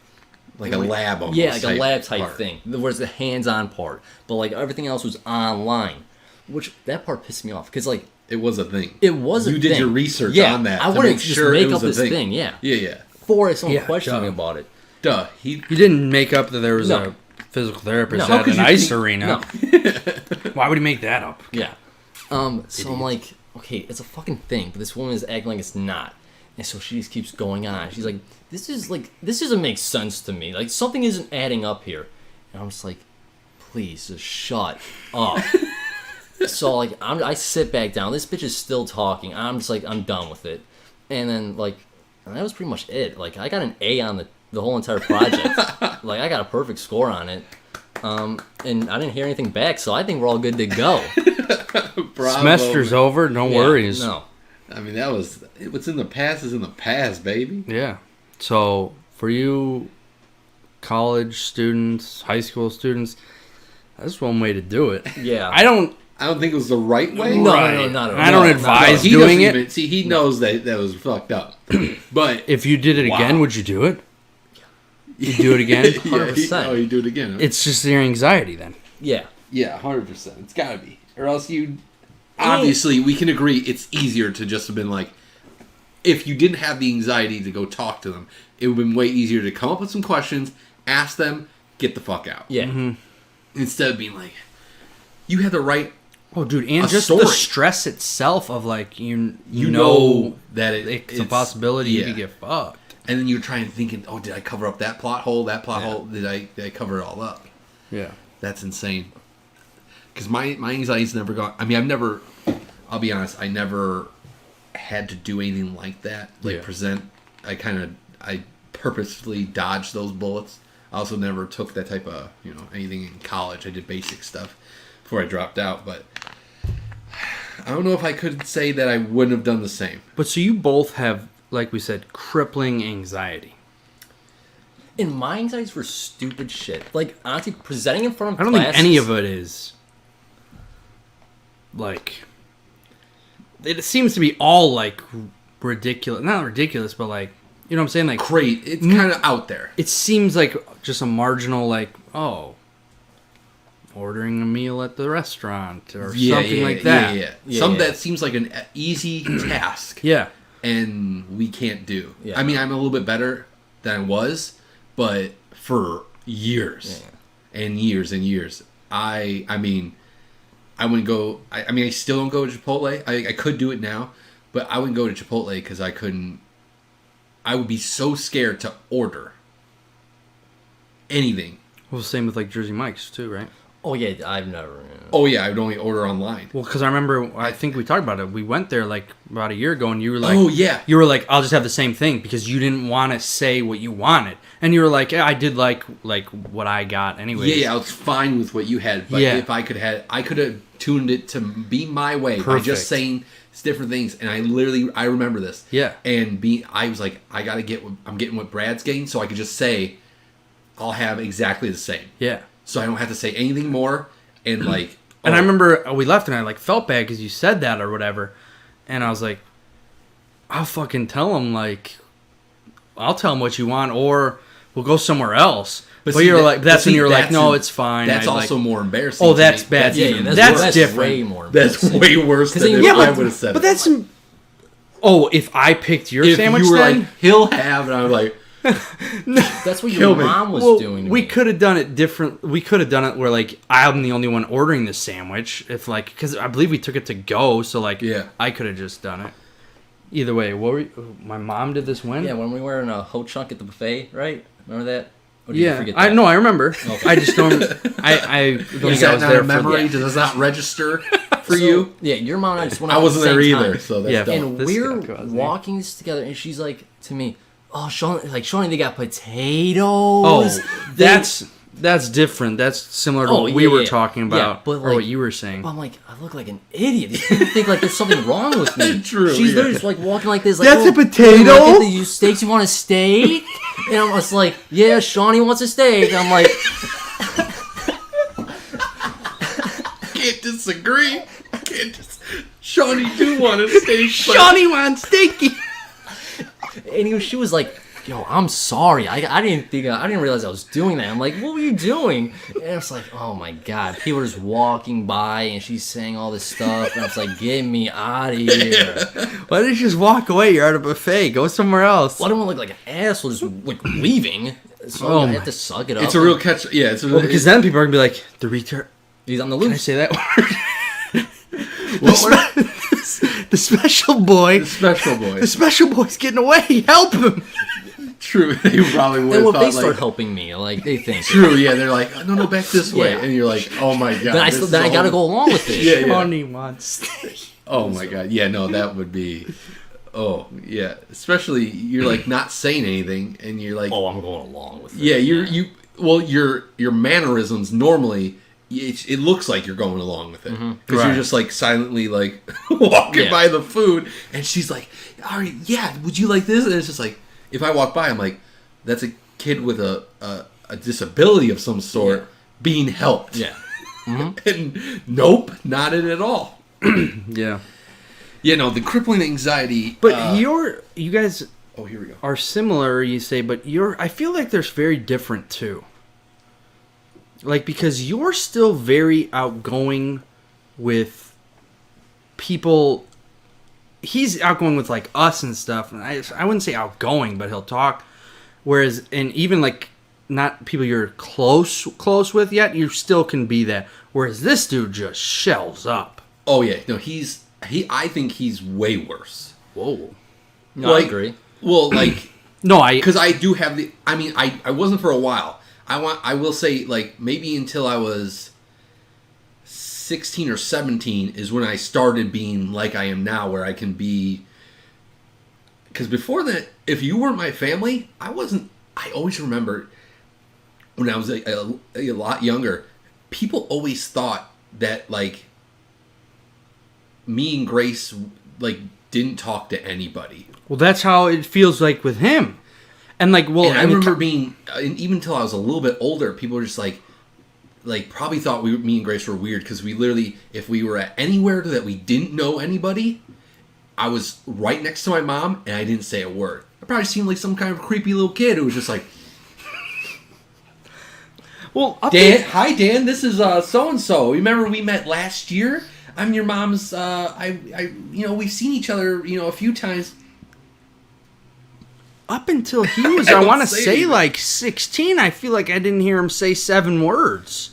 a lab almost. Yeah, like a lab type part. thing. There was the hands-on part, but like everything else was online, which that part pissed me off because like it was a thing. It was a you thing. did your research Yeah, on that. I to wouldn't make just sure make it was up a this thing. thing. Yeah. Yeah. For someone Yeah, questioning duh. about it. Duh. You didn't make up that there was No. a physical therapist No. at an ice No. arena. Why would he make that up? Yeah. So I'm like, okay, it's a fucking thing, but this woman is acting like it's not. And so she just keeps going on. She's like, this doesn't make sense to me. Like, something isn't adding up here. And I'm just like, please, just shut up. So, like, I sit back down. This bitch is still talking. I'm just like, I'm done with it. And then, like, and that was pretty much it. Like, I got an A on the whole entire project. Like, I got a perfect score on it. And I didn't hear anything back, so I think we're all good to go. Bravo, Semester's man. over, no worries. No. I mean, what's in the past is in the past, baby. Yeah. So, for you college students, high school students, that's one way to do it. Yeah. I don't think it was the right way. No, Right. no, not at all. I don't No, advise he doing doesn't it. even- see, he knows that was fucked up. But If you did it again, Wow. would you do it? You do it again? 100%. You do it again. Huh? It's just your anxiety then. Yeah. Yeah, 100%. It's gotta be, or else you. Obviously, we can agree it's easier to just have been like, if you didn't have the anxiety to go talk to them, it would have been way easier to come up with some questions, ask them, get the fuck out. Yeah. Instead of being like, you had the right. Oh, dude, and A just story. the stress itself of like you know that it's a possibility you yeah. could get fucked. And then you're trying to think, oh, did I cover up that plot hole? That plot hole? Did I cover it all up? Yeah. That's insane. Because my anxiety's never gone. I mean, I'll be honest, I never had to do anything like that. Like present. I purposefully dodged those bullets. I also never took that type of, anything in college. I did basic stuff before I dropped out. But I don't know if I could say that I wouldn't have done the same. But so you both have, like we said, crippling anxiety. And my anxieties for stupid shit. Like, honestly, presenting in front of I don't classes, think any of it is like. It seems to be all like ridiculous. Not ridiculous, but like, you know what I'm saying? Like, Great. It's kind of out there. it seems like just a marginal, like, oh, ordering a meal at the restaurant or something like that. Yeah, Some yeah. that seems like an easy task. Yeah. And we can't do. Yeah. I mean, I'm a little bit better than I was, but for years and years and years, I mean, I wouldn't go. I mean, I still don't go to Chipotle. I could do it now, but I wouldn't go to Chipotle because I couldn't. I would be so scared to order anything. Well, same with like Jersey Mike's too, right? Oh, yeah, I've never. Oh yeah, I would only order online. Well, because I remember, I think we talked about it. We went there like about a year ago, and you were like, Oh, yeah. you were like, I'll just have the same thing because you didn't want to say what you wanted, and you were like, yeah, I did like what I got anyway. Yeah, I was fine with what you had, but Yeah. if I could have tuned it to be my way by Perfect. just saying different things, and I remember this. Yeah. And I was like, I'm getting what Brad's getting, so I could just say, I'll have exactly the same. Yeah. So I don't have to say anything more, and like. And I oh, remember we left, and I like felt bad because you said that or whatever, and I was like, I'll fucking tell him I'll tell him what you want, or we'll go somewhere else. But see, you're that- like, that's but when see, you're like, that's no, in- it's fine. That's I, also like, more embarrassing. oh, to that's me. bad. Yeah, That's different. way more. That's way worse than if Yeah, I would have said but it. that's. Oh, if I picked your if sandwich, you were then like, he'll have, and I was like, That's what Kill your me. mom was well, doing. To we me. could have done it different. We could have done it where like I'm the only one ordering the sandwich. If like, because I believe we took it to go, so like, Yeah. I could have just done it. Either way, my mom did this when? Yeah, when we were in a ho chunk at the buffet, right? Remember that? Or did you Yeah, forget I that? know. I remember. Okay. I just don't. I don't Is think I that was not there a memory? for. Does that not register for you. Yeah, your mom and I just went I out wasn't at the there same either, time. so that's Yeah. dumb. And This we're guy caused me. walking together, and she's like to me, "Oh, Shawnee, they got potatoes." Oh, that's different. That's similar to Oh, what we yeah, were yeah. talking about, Yeah, but, or like, what you were saying. I'm like, I look like an idiot. You think like there's something wrong with me? True, She's yeah. literally just like walking like this. Like, That's a "Oh, potato?" Look at the steaks. You want a steak? And I'm just like, yeah, Shawnee wants a steak. I'm like, Can't disagree. Shawnee do want a steak. Shawnee wants steaky. and she was like, yo, I'm sorry. I didn't realize I was doing that. I'm like, what were you doing? And it's like, oh my god, people are just walking by, and she's saying all this stuff, and I was like, get me out of here. Why didn't you just walk away? You're at a buffet. Go somewhere else. Well, I don't want to look like an asshole just like leaving. So Oh I my- have to suck it up. It's a real catch. Yeah, it's a Well, because then people are gonna be like, the retard. He's on the Can I loose. say that word? The special boy. the special boy. The special boy's getting away. Help him. True, they probably would And have when thought they start like. helping me, like they think. True, yeah, they're like, no, back this way, Yeah. and you're like, oh my god. Then I gotta go along with it. Yeah, yeah. Shawnee wants steak. Oh my god, yeah, no, that would be. Oh yeah, especially you're like not saying anything, and you're like, Oh, I'm going along with it. yeah, your mannerisms normally. It looks like you're going along with it because Right. you're just like silently like walking Yeah. by the food, and she's like, "All right, yeah, would you like this?" And it's just like, if I walk by, I'm like, "That's a kid with a disability of some sort being helped." Yeah. And nope, not it at all. Yeah. Yeah, no, the crippling anxiety. But you guys oh, here we go. are similar, you say, but I feel like there's very different too. Like, because you're still very outgoing with people. He's outgoing with like us and stuff, and I wouldn't say outgoing, but he'll talk. Whereas, and even like not people you're close with yet, you still can be that. Whereas this dude just shells up. Oh yeah, no, I think he's way worse. Whoa. No, I agree. Well, like. No, Because I do have the. I mean, I wasn't for a while. I will say, like, maybe until I was 16 or 17 is when I started being like I am now, where I can be. Because before that, if you weren't my family, I wasn't. I always remember when I was a lot younger, people always thought that, like, me and Grace, like, didn't talk to anybody. Well, that's how it feels like with him. And like, well, And I mean, remember being, and even until I was a little bit older, people were just like probably thought me and Grace were weird because we literally, if we were at anywhere that we didn't know anybody, I was right next to my mom and I didn't say a word. I probably seemed like some kind of creepy little kid who was just like, well, Dan, hi Dan, this is so and so. Remember we met last year? I'm your mom's. We've seen each other, a few times. up until he was, I I don't want to say say anything. like 16, I feel like I didn't hear him say 7 words.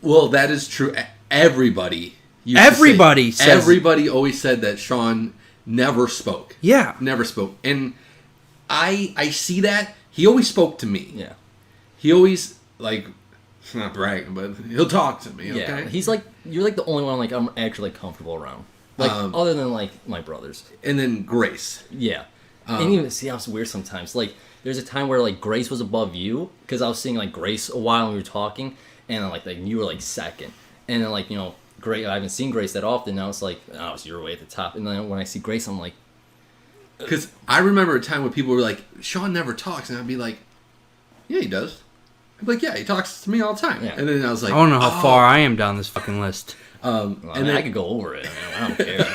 Well, that is true. Everybody. Everybody says- Everybody always said that Sean never spoke. Yeah. Never spoke. And I see that. He always spoke to me. Yeah. He always, like, not bragging, but he'll talk to me, okay? Yeah. He's like, you're like the only one like I'm actually like, comfortable around. Like other than like my brothers. And then Grace. Yeah. And even see how it's weird sometimes. Like there's a time where like Grace was above you because I was seeing like Grace a while when we were talking, and then, like you were like second, and then like Grace, I haven't seen Grace that often. Now it's like, oh, so you're way at the top. And then when I see Grace, I'm like, Because I remember a time when people were like, Sean never talks. And I'd be like, yeah, he does. I'd be like, yeah, he talks to me all the time. Yeah. And then I was like, I don't know how far I am down this fucking list. well, I mean, I could go over it. I don't care.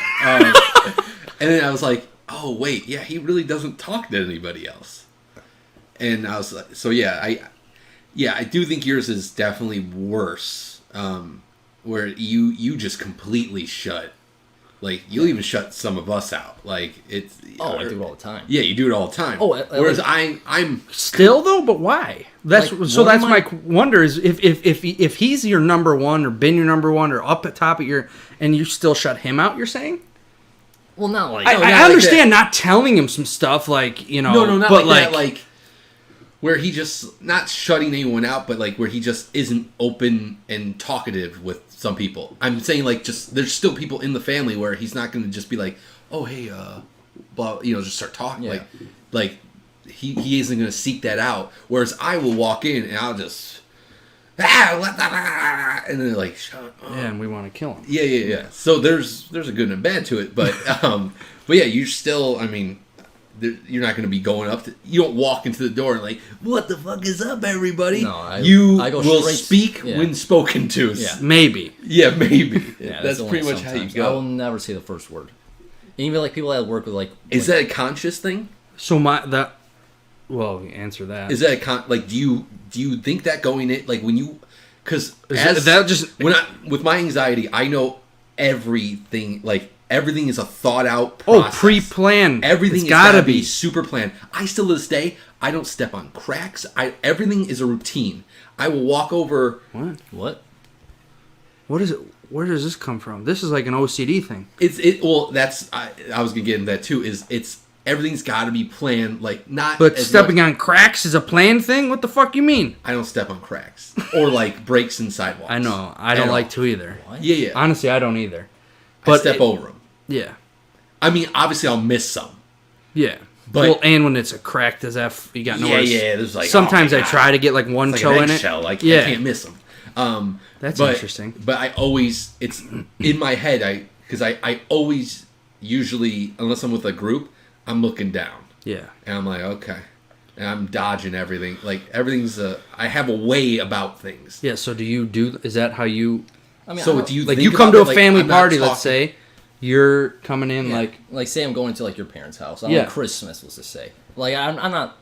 And then I was like, oh, wait, yeah, he really doesn't talk to anybody else. And I was like, so yeah, I do think yours is definitely worse, where you just completely shut. Like, you'll even shut some of us out. Like, it's... Oh, I do it all the time. Yeah, you do it all the time. Oh, whereas like- I'm... Still though, but why? That's Like, so. one of That's my- my wonder is if he's your number one or been your number one or up at top of your, and you still shut him out. You're saying? Well, not like I not like understand not telling him some stuff like No, not but like that. Like, where he just not shutting anyone out, but like where he just isn't open and talkative with some people. I'm saying like just there's still people in the family where he's not going to just be like, oh hey, blah, just start talking like he isn't going to seek that out. Whereas I will walk in and I'll just and then they're like shut up. Yeah, and we want to kill him. Yeah. So there's a good and a bad to it, but but yeah, you're still. I mean, you're not going to be going up to. You don't walk into the door and like, what the fuck is up, everybody? No, I go will straight. speak when spoken to. Yeah. Maybe. Yeah, maybe. Yeah, that's pretty much how you sometimes. go. I will never say the first word. And even like people that work with like. Is that a conscious thing? So well, answer that. Is that do you think that going in like when you because with my anxiety I know everything like everything is a thought out process. Pre-planned. Everything it's has gotta be super planned. I still to this day I don't step on cracks. Everything is a routine. I will walk over. What? What is it? Where does this come from? This is like an OCD thing. Well that's I was gonna get into that too. It's everything's got to be planned, like not. But stepping on cracks is a planned thing. What the fuck you mean? I don't step on cracks or like breaks in sidewalks. I know. I don't like to either. What? Yeah. Honestly, I don't either. But I step over them. Yeah. I mean, obviously, I'll miss some. Yeah. But and when it's a crack, you got nowhere. Yeah. There's like sometimes I try to get like one toe in it. I can't miss them. That's interesting. But I always it's in my head. Because I always usually unless I'm with a group, I'm looking down. Yeah. And I'm like, okay. And I'm dodging everything. Like, everything's I have a way about things. Yeah, so is that how you... I mean, so do you like, think you come to a like, family party, let's say, you're coming in like say I'm going to like your parents' house on Christmas, let's just say. Like, I'm not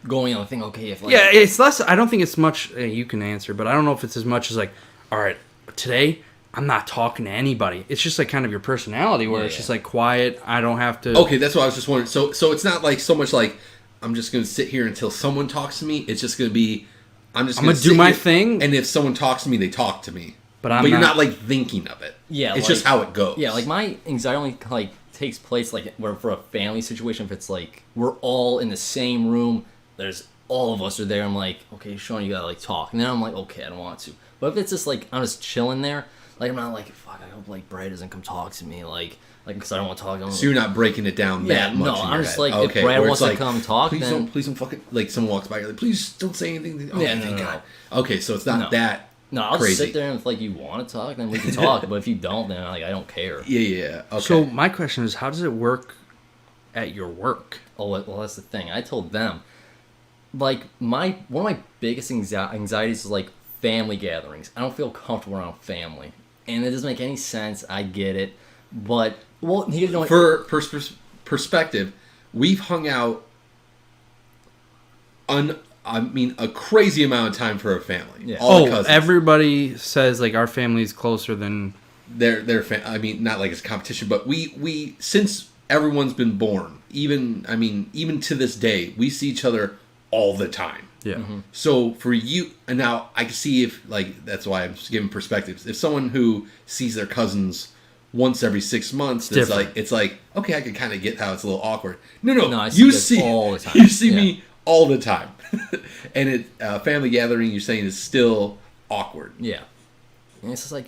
going on thinking, okay, if like... Yeah, it's less... I don't think it's much... you can answer, but I don't know if it's as much as like, all right, today... I'm not talking to anybody. It's just like kind of your personality where it's just like quiet. I don't have to... Okay, that's what I was just wondering. So it's not like so much like I'm just going to sit here until someone talks to me. It's just going to be I'm going to do my thing. And if someone talks to me, they talk to me. But you're not like thinking of it. Yeah, it's like, just how it goes. Yeah, like my anxiety only like takes place like where for a family situation. If it's like we're all in the same room, there's all of us are there. I'm like, okay, Sean, you gotta like talk, and then I'm like, okay, I don't want to. But if it's just like I'm just chilling there. Like, I'm not like, fuck, I hope, like, Brad doesn't come talk to me, like, because I don't want to talk to him. So you're not breaking it down that much. No, I'm just like, okay, if Brad wants like, to come talk, please then... please don't fucking, like, someone walks by, you're like, please don't say anything. Oh, yeah, thank no. God. Okay, so it's not that No, I'll crazy. just sit there and if, like, you want to talk, then we can talk, but if you don't, then, like, I don't care. Yeah, okay. So, my question is, how does it work at your work? Oh, well, that's the thing. I told them, like, one of my biggest anxieties is, like, family gatherings. I don't feel comfortable around family. And it doesn't make any sense. I get it. But, well, you know... For perspective, we've hung out a crazy amount of time for a family. Yeah. All the cousins. Everybody says, like, our family's closer than... I mean, not like it's competition, but we since everyone's been born, even to this day, we see each other all the time. Yeah. Mm-hmm. So for you, and now I can see if, like, that's why I'm giving perspectives. If someone who sees their cousins once every 6 months, it's like, okay, I can kind of get how it's a little awkward. No, I you see see all the time. You see me all the time, and family gathering, you're saying is still awkward. Yeah. And it's just like...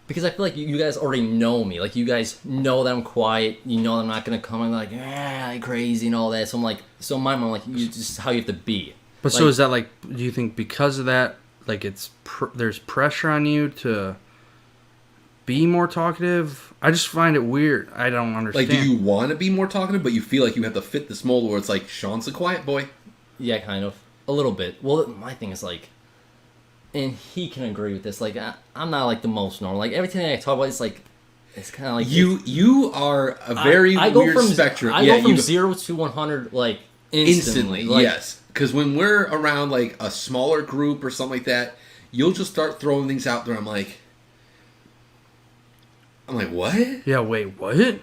Because I feel like you guys already know me. Like, you guys know that I'm quiet. You know that I'm not going to come and like, crazy and all that. So I'm like, so in my mind, like, you just how you have to be. But like, so is that like, do you think because of that, like there's pressure on you to be more talkative? I just find it weird. I don't understand. Like, do you want to be more talkative, but you feel like you have to fit this mold where it's like, Sean's a quiet boy? Yeah, kind of. A little bit. Well, my thing is like, and he can agree with this. Like, I'm not like the most normal. Like, everything I talk about is like, it's kind of like you are a very weird spectrum. I go from 0 to 100 like instantly. Like, yes, because when we're around like a smaller group or something like that, you'll just start throwing things out there. I'm like, what? Yeah. Wait. What?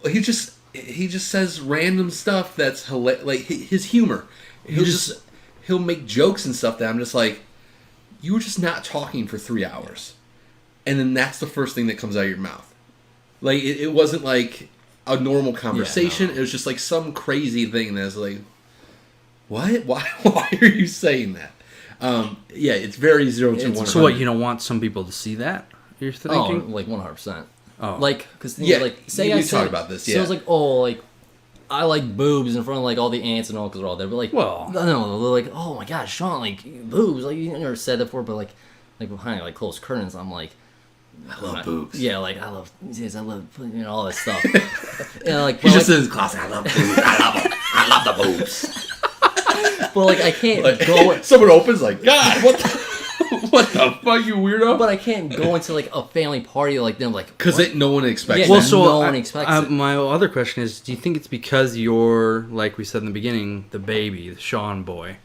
He just says random stuff that's hilarious. Like his humor. He'll make jokes and stuff that I'm just like, you were just not talking for 3 hours. And then that's the first thing that comes out of your mouth. Like, it wasn't like a normal conversation. Yeah, no. It was just like some crazy thing that's like, What? Why are you saying that? Yeah, it's very 0 to 100. So what? You don't want some people to see that? You're thinking? like 100%. Oh. Like, because Yeah, like say we I talked about this, So yeah. I was like, oh, like I like boobs in front of like all the aunts and uncles are all there, but like, Well. no, they're like, oh my gosh, Sean, like boobs, like you never said that before, but like behind like closed curtains, I'm like, I love boobs. yeah, like I love all that stuff. Like, He's but, just like, in his closet. I love boobs. I love them. I love the boobs. but like I can't Like, go. someone opens like, God, what the fuck, you weirdo? But I can't go into like a family party like them, like Because what? no one expects Yeah, that. Well, so no one expects it. my other question is, do you think it's because you're, like we said in the beginning, the baby, the Sean boy?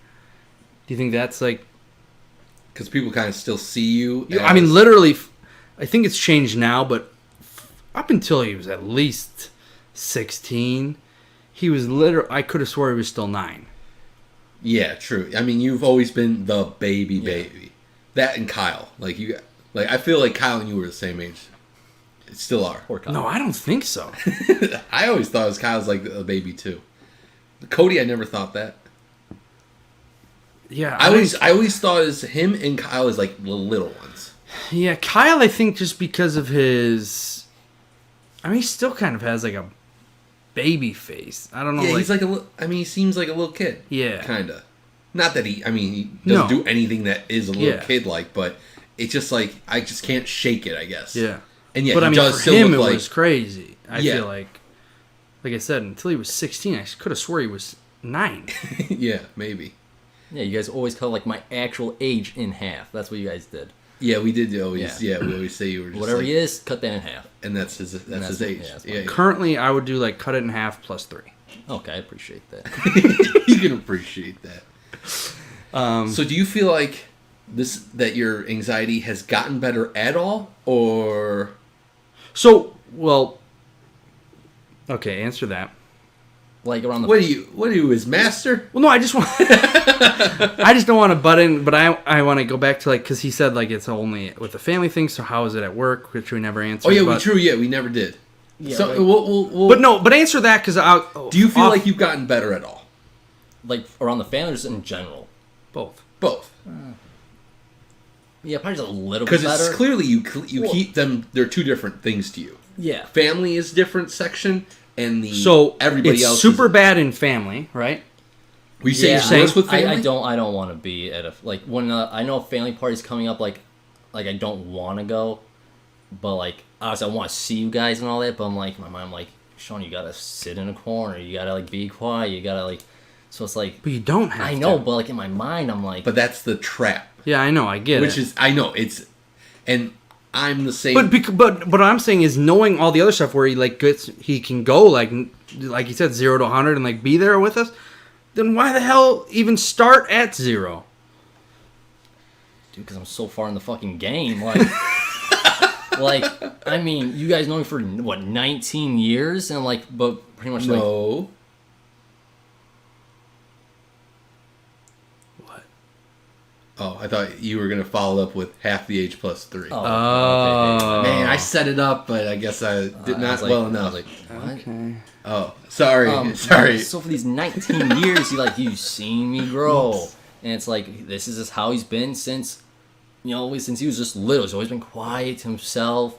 Do you think that's like... Because people kind of still see you. I mean, literally, I think it's changed now, but up until he was at least 16, he was literally... I could have swore he was still 9. Yeah, true. I mean, you've always been the baby. That and Kyle. Like, I feel like Kyle and you were the same age. Still are. Poor Kyle. No, I don't think so. I always thought Kyle's like a baby too. Cody, I never thought that. Yeah, I always thought as him and Kyle as like the little ones. Yeah, Kyle, I think just because of his... I mean, he still kind of has like a baby face. I don't know. Yeah, like, he's like a little. I mean, he seems like a little kid. Yeah. Kinda. Not that he. I mean, he doesn't No. do anything that is a little Yeah. kid like, but it's just like I just can't shake it. I guess. Yeah. And yeah, But he I mean, does for still him, it look like. was crazy. I Yeah. feel like I said, until he was 16, I could have swore he was 9. Yeah, maybe. Yeah, you guys always cut like my actual age in half. That's what you guys did. Yeah, we did always. Yeah. Yeah, we always say you were just Whatever like, he is, cut that in half. and that's his. That's his age. yeah, that's Yeah, Currently, I would do like cut it in half plus 3. Okay, I appreciate that. you can appreciate that. So, do you feel like that your anxiety has gotten better at all, or So, well, okay, answer that. Like around the what do you, his master? Well, no, I just want. I just don't want to butt in, but I want to go back to like because he said like it's only with the family thing. So how is it at work? Which we never answered. Oh yeah, but, we never did. Yeah, So like- we'll But no, but answer that because I. do you feel like you've gotten better at all? like around the family or just in general. both? Both, Yeah, probably just a little bit because better. it's clearly you Well- keep them. They're two different things to you. Yeah. Family is different section, and the So everybody it's else super Is, bad in family, right? we say Yeah, it's worse with family. I don't want to be at a like when I know a family party's coming up. Like I don't want to go, but like obviously I want to see you guys and all that. But I'm like in my mind, I'm like Sean, you gotta sit in a corner. You gotta like be quiet. You gotta like. So it's like But you don't have. I know, to. but like in my mind, I'm like. But that's the trap, Yeah, I know. I get which it. is I know it's, and I'm the same. But what I'm saying is knowing all the other stuff where he can go like you said 0 to 100 and like be there with us. Then why the hell even start at 0? Dude, because I'm so far in the fucking game. Like, like I mean, you guys know me for what 19 years, and like, but pretty much like. no. What? Oh, I thought you were gonna follow up with half the age plus 3. Oh, okay. Man, I set it up, but I guess I did I not was like- well I enough. was like, what? Okay. Oh, sorry, sorry. So for these 19 years, you've seen me grow, and it's like this is just how he's been since, since he was just little. He's always been quiet to himself,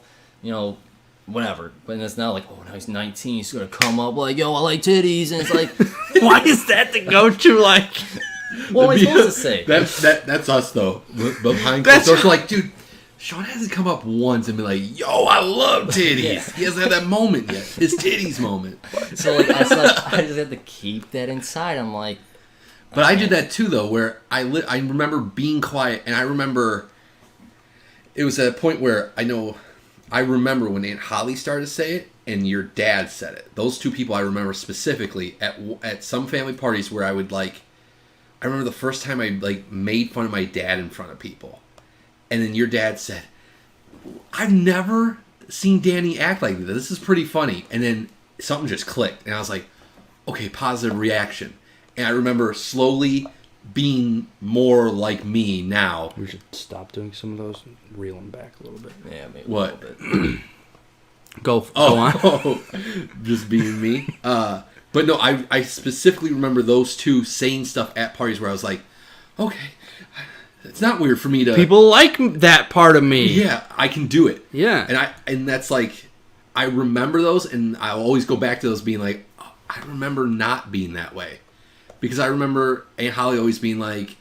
whatever. But it's now like, oh, now he's 19. He's gonna come up like, yo, I like titties, and it's like, Why is that the go-to like? what am I supposed to say? That's us though. Behind That's- closed doors, we're like, dude, Sean hasn't come up once and been like, yo, I love titties. Yeah. He hasn't had that moment yet. His titties moment. So like, I just have to keep that inside. I'm like, But I did that too, though, where I remember being quiet, and I remember it was at a point where I remember when Aunt Holly started to say it, and your dad said it. Those two people I remember specifically at some family parties where I would I remember the first time I made fun of my dad in front of people, and then your dad said, "I've never seen Danny act like this. This is pretty funny." And then something just clicked, and I was like, "Okay, positive reaction." And I remember slowly being more like me now. We should stop doing some of those and reel them back a little bit. yeah, maybe What? a little bit. Go on. Oh, just being me. But no, I specifically remember those two saying stuff at parties where I was like, okay, it's not weird for me to... People like that part of me. Yeah, I can do it. Yeah. And that's like, I remember those, and I'll always go back to those being like, oh, I remember not being that way. Because I remember Aunt Holly always being like,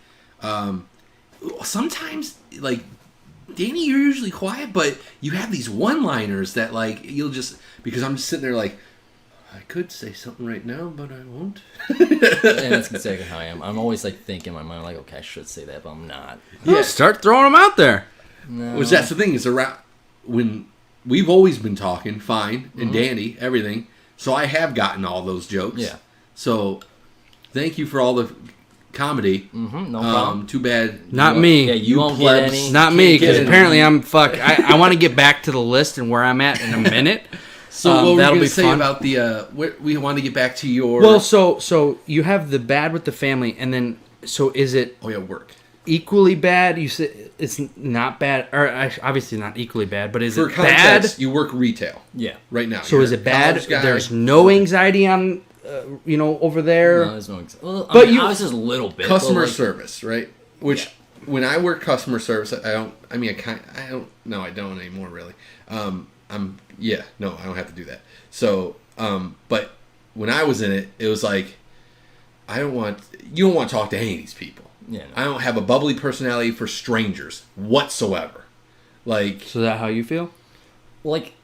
sometimes, like, Danny, you're usually quiet, but you have these one-liners that, like, you'll just... Because I'm just sitting there like, I could say something right now, but I won't. And that's exactly how I am. I'm always, like, thinking in my mind, like, okay, I should say that, but I'm not. Yeah, start throwing them out there. No. Which that's the thing, is around... When we've always been talking, fine, and Danny, everything. So I have gotten all those jokes. Yeah. So, thank you for all the comedy. Mm-hmm, no problem. Too bad. Not me. Yeah, you won't get plebs. any. Not me, Can't get because any. apparently I'm fuck. I want to get back to the list and where I'm at in a minute. So what were you that'll going be to say fun. about the... we want to get back to your... Well, so you have the bad with the family, and then so is it Oh, yeah, work. equally bad? You said it's not bad, or obviously not equally bad, but is For it context, bad? you work retail Yeah. right now. So You're is a it bad? college guy. There's no anxiety on, over there. No, there's no. Well, But I you- was just a little bit. Customer but, like, service, right? Which, when I work customer service, I don't... I mean, I don't... No, I don't anymore, really. Yeah, no, I don't have to do that. So, but when I was in it, it was like, you don't want to talk to any of these people. Yeah. No. I don't have a bubbly personality for strangers whatsoever. Like, So is that how you feel? Like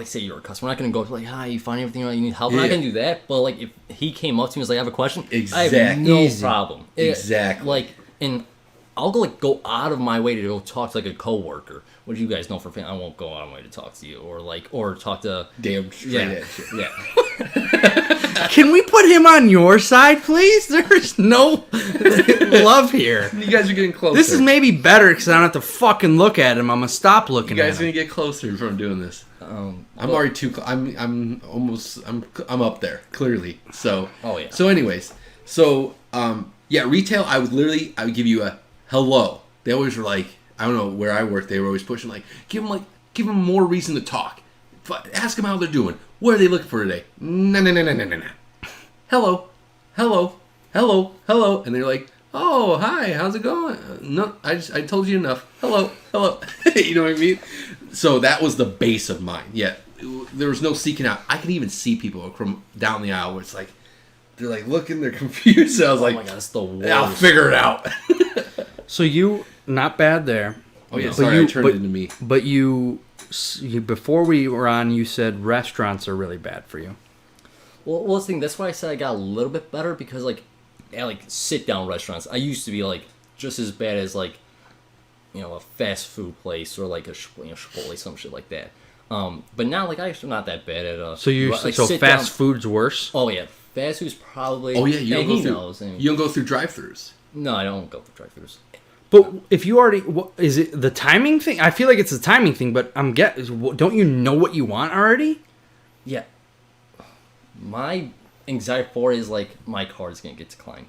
say you're a customer. I'm not gonna go like, hi, you find everything you need help. I'm Yeah. not gonna do that. But like, if he came up to me and was like, I have a question. I have Exactly. no Easy. problem. Exactly. Like, and I'll go out of my way to go talk to like a coworker, which you guys know for a fact. I won't go out of my way to talk to you, or talk to. damn straight Yeah. edge shit. Yeah. Can we put him on your side, please? There's no love here. You guys are getting closer. This is maybe better because I don't have to fucking look at him. I'm gonna stop You looking at guys are him. gonna get closer from doing this. I'm but- already too. I'm almost. I'm up there clearly. So. Oh, yeah. So, anyways, yeah, retail. I would give you a hello. They always were like, I don't know where I work. They were always pushing like, give them more reason to talk. Ask them how they're doing. What are they looking for today? No. Hello, and they're like, oh, hi, how's it going? No, I told you enough. Hello. You know what I mean? So that was the base of mine. Yeah, there was no seeking out. I can even see people from down the aisle where it's like, they're like looking, they're confused. So I was Oh like, my god, that's the worst. I'll figure it out. So you not bad there. Oh yeah, But sorry, you- I turned but- it into me. But you before we were on, you said restaurants are really bad for you. Well, the thing, that's why I said I got a little bit better because like at like sit down restaurants, I used to be like just as bad as like a fast food place or like a Chipotle, some shit like that. But now like I'm not that bad at So you like, so sit fast down- food's worse. Oh yeah, fast food's probably. Oh yeah, you don't and go he through. knows. And, You don't go through drive-throughs. no, I don't go for drive-thrus. But if you already, is it the timing thing? I feel like it's a timing thing, but don't you know what you want already? Yeah. My anxiety for it is like my card is gonna get declined.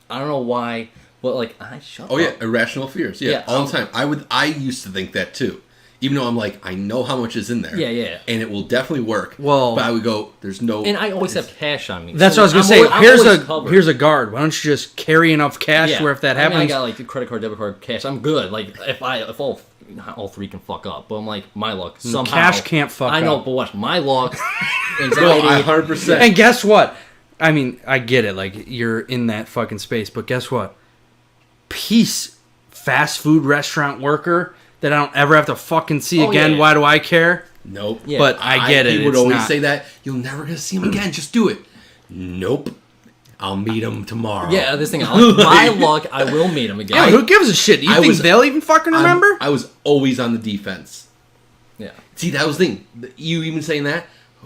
I don't know why, but like I shut Oh up. yeah, irrational fears. Yeah, Yeah, all the time. I used to think that too. Even though I'm like, I know how much is in there. Yeah. And it will definitely work. Well- but I would go, there's no. And I always have cash on me. That's So, what I was like, gonna say. I'm always covered. Here's a guard. Why don't you just carry enough cash Yeah. where if that I mean, happens, I got like the credit card, debit card, cash. I'm good. Like if all three can fuck up, but I'm like my luck somehow. cash can't fuck I know, up. but watch my luck. no, Anxiety. 100%. and guess what? I mean, I get it. Like you're in that fucking space, but guess what? Peace, fast food restaurant worker that I don't ever have to fucking see Oh, again. yeah. Why do I care? Nope. Yeah. But I get it. He would It's always not- say that. You're never going to see him again. Just do it. Nope. I'll meet him tomorrow. Yeah, this thing. My luck. I will meet him again. Yeah, who gives a shit? Do you I think was- they'll even fucking remember? I was always on the defense. Yeah. See, that was the thing. You even saying that?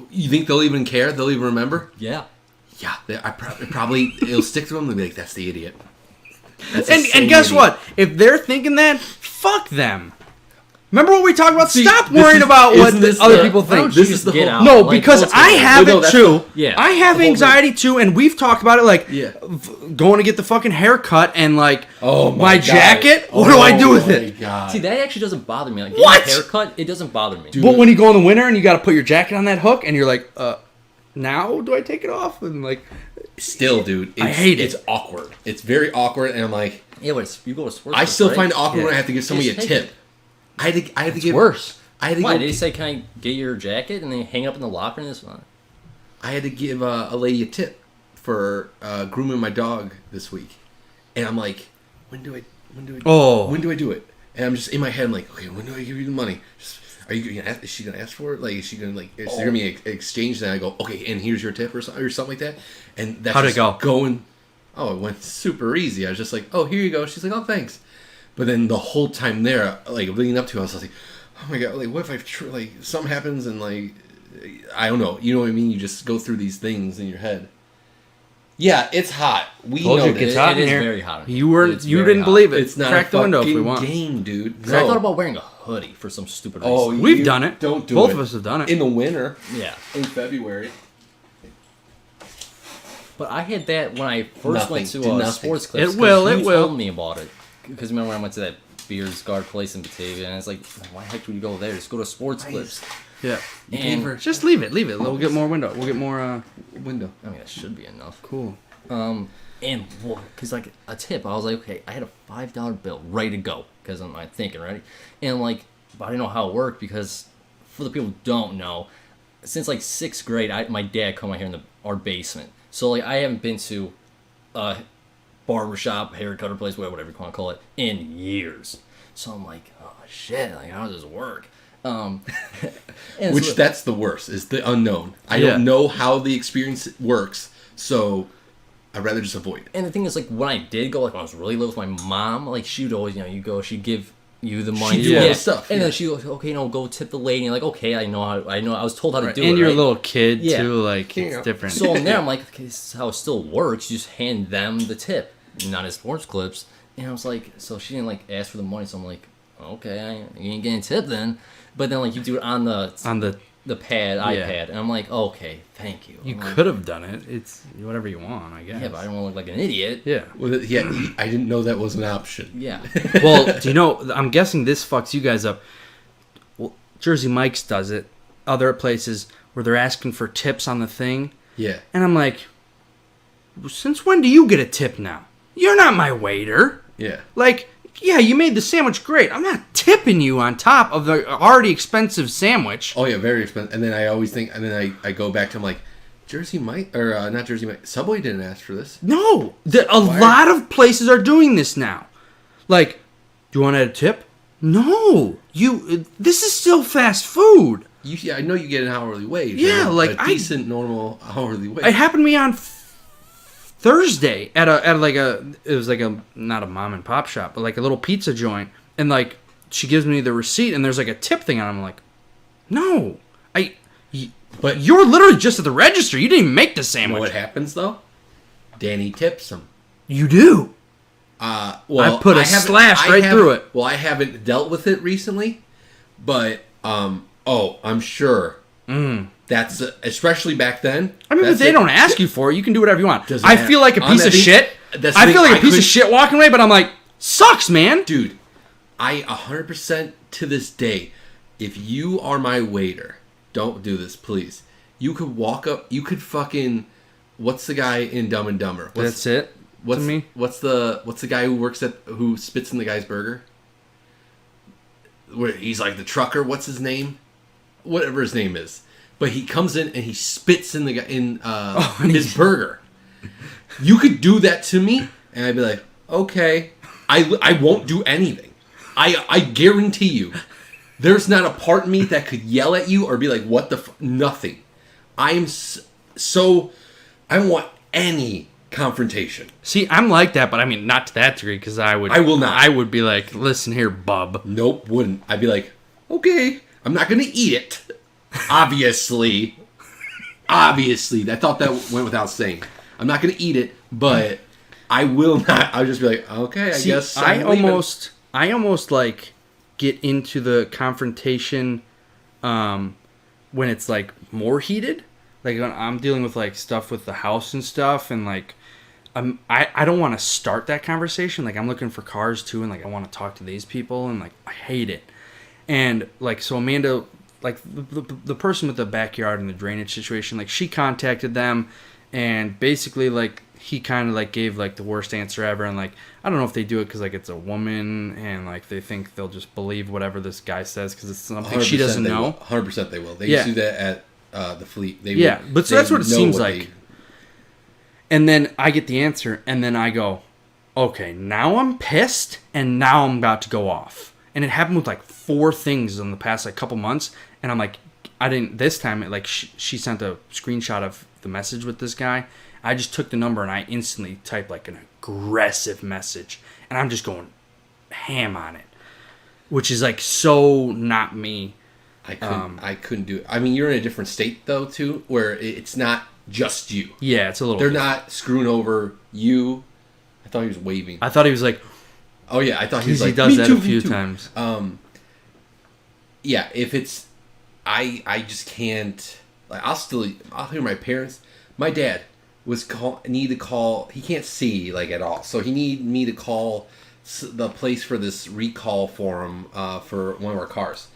You think they'll even care? They'll even remember? Yeah. Yeah. Probably it'll stick to them. They'll be like, that's the idiot. That's the And same guess idiot. what? If they're thinking that, fuck them. Remember what we talked about? See, Stop this worrying is- about what isn't this other the- people Why don't think. you This just is the get whole- out? No, Like, because what's I going on? have No, it that's too. Yeah. I have the whole anxiety too, and we've talked about it. Like, Yeah. going to get the fucking haircut and like, Oh my God. jacket. What do I do with my it? God. See, that actually doesn't bother me. Like What? getting a haircut, it doesn't bother me. Dude. But when you go in the winter and you got to put your jacket on that hook, and you're like, now do I take it off? And like, Still, dude, I hate it. It's awkward. It's very awkward, and I'm like, Yeah, but you go to sports. I clubs, still right? find it awkward Yeah. when I have to give somebody a Just take tip. it. I had to give worse. I had to Why? go, Did they say, "Can I get your jacket?" and then hang up in the locker and this one? I had to give a lady a tip for grooming my dog this week, and I'm like, when do I do it? And I'm just in my head, I'm like, okay, when do I give you the money? Is she gonna ask for it? Like, is she gonna is there gonna be an exchange? And I go, okay, and here's your tip or something like that. And that's How'd it just go? Going, oh, it went super easy. I was just like, oh, here you go. She's like, oh, thanks. But then the whole time there, like leading up to it, I was like, oh my god, like what if like something happens and like I don't know, you know what I mean? You just go through these things in your head. Yeah, it's hot. We Told know you it this. gets hot It in is here. very hot. You It's very didn't hot. believe it. It's not Crack a the window if we fucking want. game, dude. So I thought about wearing a hoodie for some stupid reason. Oh, We've done it. Don't do Both it. of us have done it. In the winter, Yeah. in February. But I had that when I first went Nothing. to Do a nothing. sports clips. It will, 'cause it you will. told me about it. Because remember when I went to that Beers Guard place in Batavia, and it's like, why the heck would you go there? Just go to sports clips. Yeah. And Just leave it. We'll get more window. We'll get more Window. I mean, that should be enough. cool. And because like a tip, I was like, okay, I had a $5 bill ready to go because I'm thinking, right? And like, but I didn't know how it worked because for the people who don't know, since like 6th grade, my dad come out here in our basement. So like, I haven't been to a barbershop, haircutter place, whatever you want to call it, in years. So I'm like, oh shit, like how does this work? And Which so- that's the worst, is the unknown. I Yeah. don't know how the experience works, so I'd rather just avoid it. And the thing is, like, when I did go, like, when I was really little with my mom, like, she would always, you go, she'd give you the money. She'd do all the stuff, And yeah. then she goes, okay, go tip the lady. And like, okay, I know, I was told how to do it, And you're right? a little kid Yeah. too. Like Here you it's go. different. So in there, I'm like, okay, this is how it still works. You just hand them the tip, not as sports clips. And I was like, so she didn't, like, ask for the money. So I'm like, okay, you ain't getting a tip then. But then, like, you do it on the pad, iPad. And I'm like, okay, thank you. you I'm like, could have done it. It's whatever you want, I guess. Yeah, but I don't want to look like an idiot. Yeah. Well, yeah, I didn't know that was an option. Yeah. Well, do you know? I'm guessing this fucks you guys up. Well, Jersey Mike's does it. Other places where they're asking for tips on the thing, Yeah. and I'm like, since when do you get a tip now? You're not my waiter. Yeah. Like, yeah, you made the sandwich great. I'm not tipping you on top of the already expensive sandwich. Oh yeah, very expensive. And then I always think, and then I go back to, I'm like, Jersey Mike, or not Jersey Mike, Subway didn't ask for this. No, a lot of places are doing this now. Like, do you want to add a tip? No, this is still fast food. Yeah, I know you get an hourly wage. Yeah, like, a decent normal hourly wage. It happened to me on Thursday at it was like a not a mom and pop shop, but like a little pizza joint, and like she gives me the receipt and there's like a tip thing on it. I'm like, no, but you're literally just at the register. You didn't even make the You know sandwich. what happens though? Danny tips him. You do. Well, I put a haven't- slash I right haven't- through it. Well, I haven't dealt with it recently, but I'm sure that's especially back then. I mean, but that's they it. don't ask you for it. You can do whatever you want. Doesn't I matter. feel like a I'm piece of having- shit. that's the I thing, feel like I a piece of couldn't- shit walking away, but I'm like, sucks, man. Dude, I 100% to this day, if you are my waiter, don't do this, please. You could walk up, you could fucking, what's the guy in Dumb and Dumber? That's it. What's to me. What's the guy who spits in the guy's burger? Where he's like the trucker. What's his name? Whatever his name is. But he comes in and he spits in the guy his burger. You could do that to me, and I'd be like, okay, I won't do anything. I guarantee you, there's not a part of me that could yell at you or be like, what the nothing. I am so I don't want any confrontation. See, I'm like that, but I mean, not to that degree, because I will not. I would be like, listen here, bub. Nope, wouldn't. I'd be like, okay, I'm not going to eat it. Obviously. I thought that went without saying. I'm not going to eat it, but I will not. I'll just be like, okay, I guess I I'm leaving. almost like get into the confrontation when it's like more heated. Like when I'm dealing with like stuff with the house and stuff, and like I don't want to start that conversation. Like I'm looking for cars too, and like I want to talk to these people, and like I hate it. And like so Amanda like the person with the backyard and the drainage situation, like she contacted them, and basically like he kind of like gave like the worst answer ever, and like I don't know if they do it because like it's a woman and like they think they'll just believe whatever this guy says because it's something she doesn't know. 100% they will. They used to do that at the fleet. But so that's what it seems like. And then I get the answer, and then I go, okay, now I'm pissed, and now I'm about to go off. And it happened with like 4 things in the past like couple months, and I'm like, I didn't this time. Like she sent a screenshot of the message with this guy. I just took the number and I instantly typed like an aggressive message, and I'm just going ham on it, which is like so not me. I couldn't do it. I mean, you're in a different state though too, where it's not just you. Yeah, it's a little. They're different. not screwing over you. I thought he was waving. I thought he was like. Oh yeah, I thought he was like. He does me that too, a few me too. times. Yeah, if it's, I just can't. Like I'll hear my parents. My dad need to call. He can't see like at all, so he need me to call the place for this recall for him for one of our cars.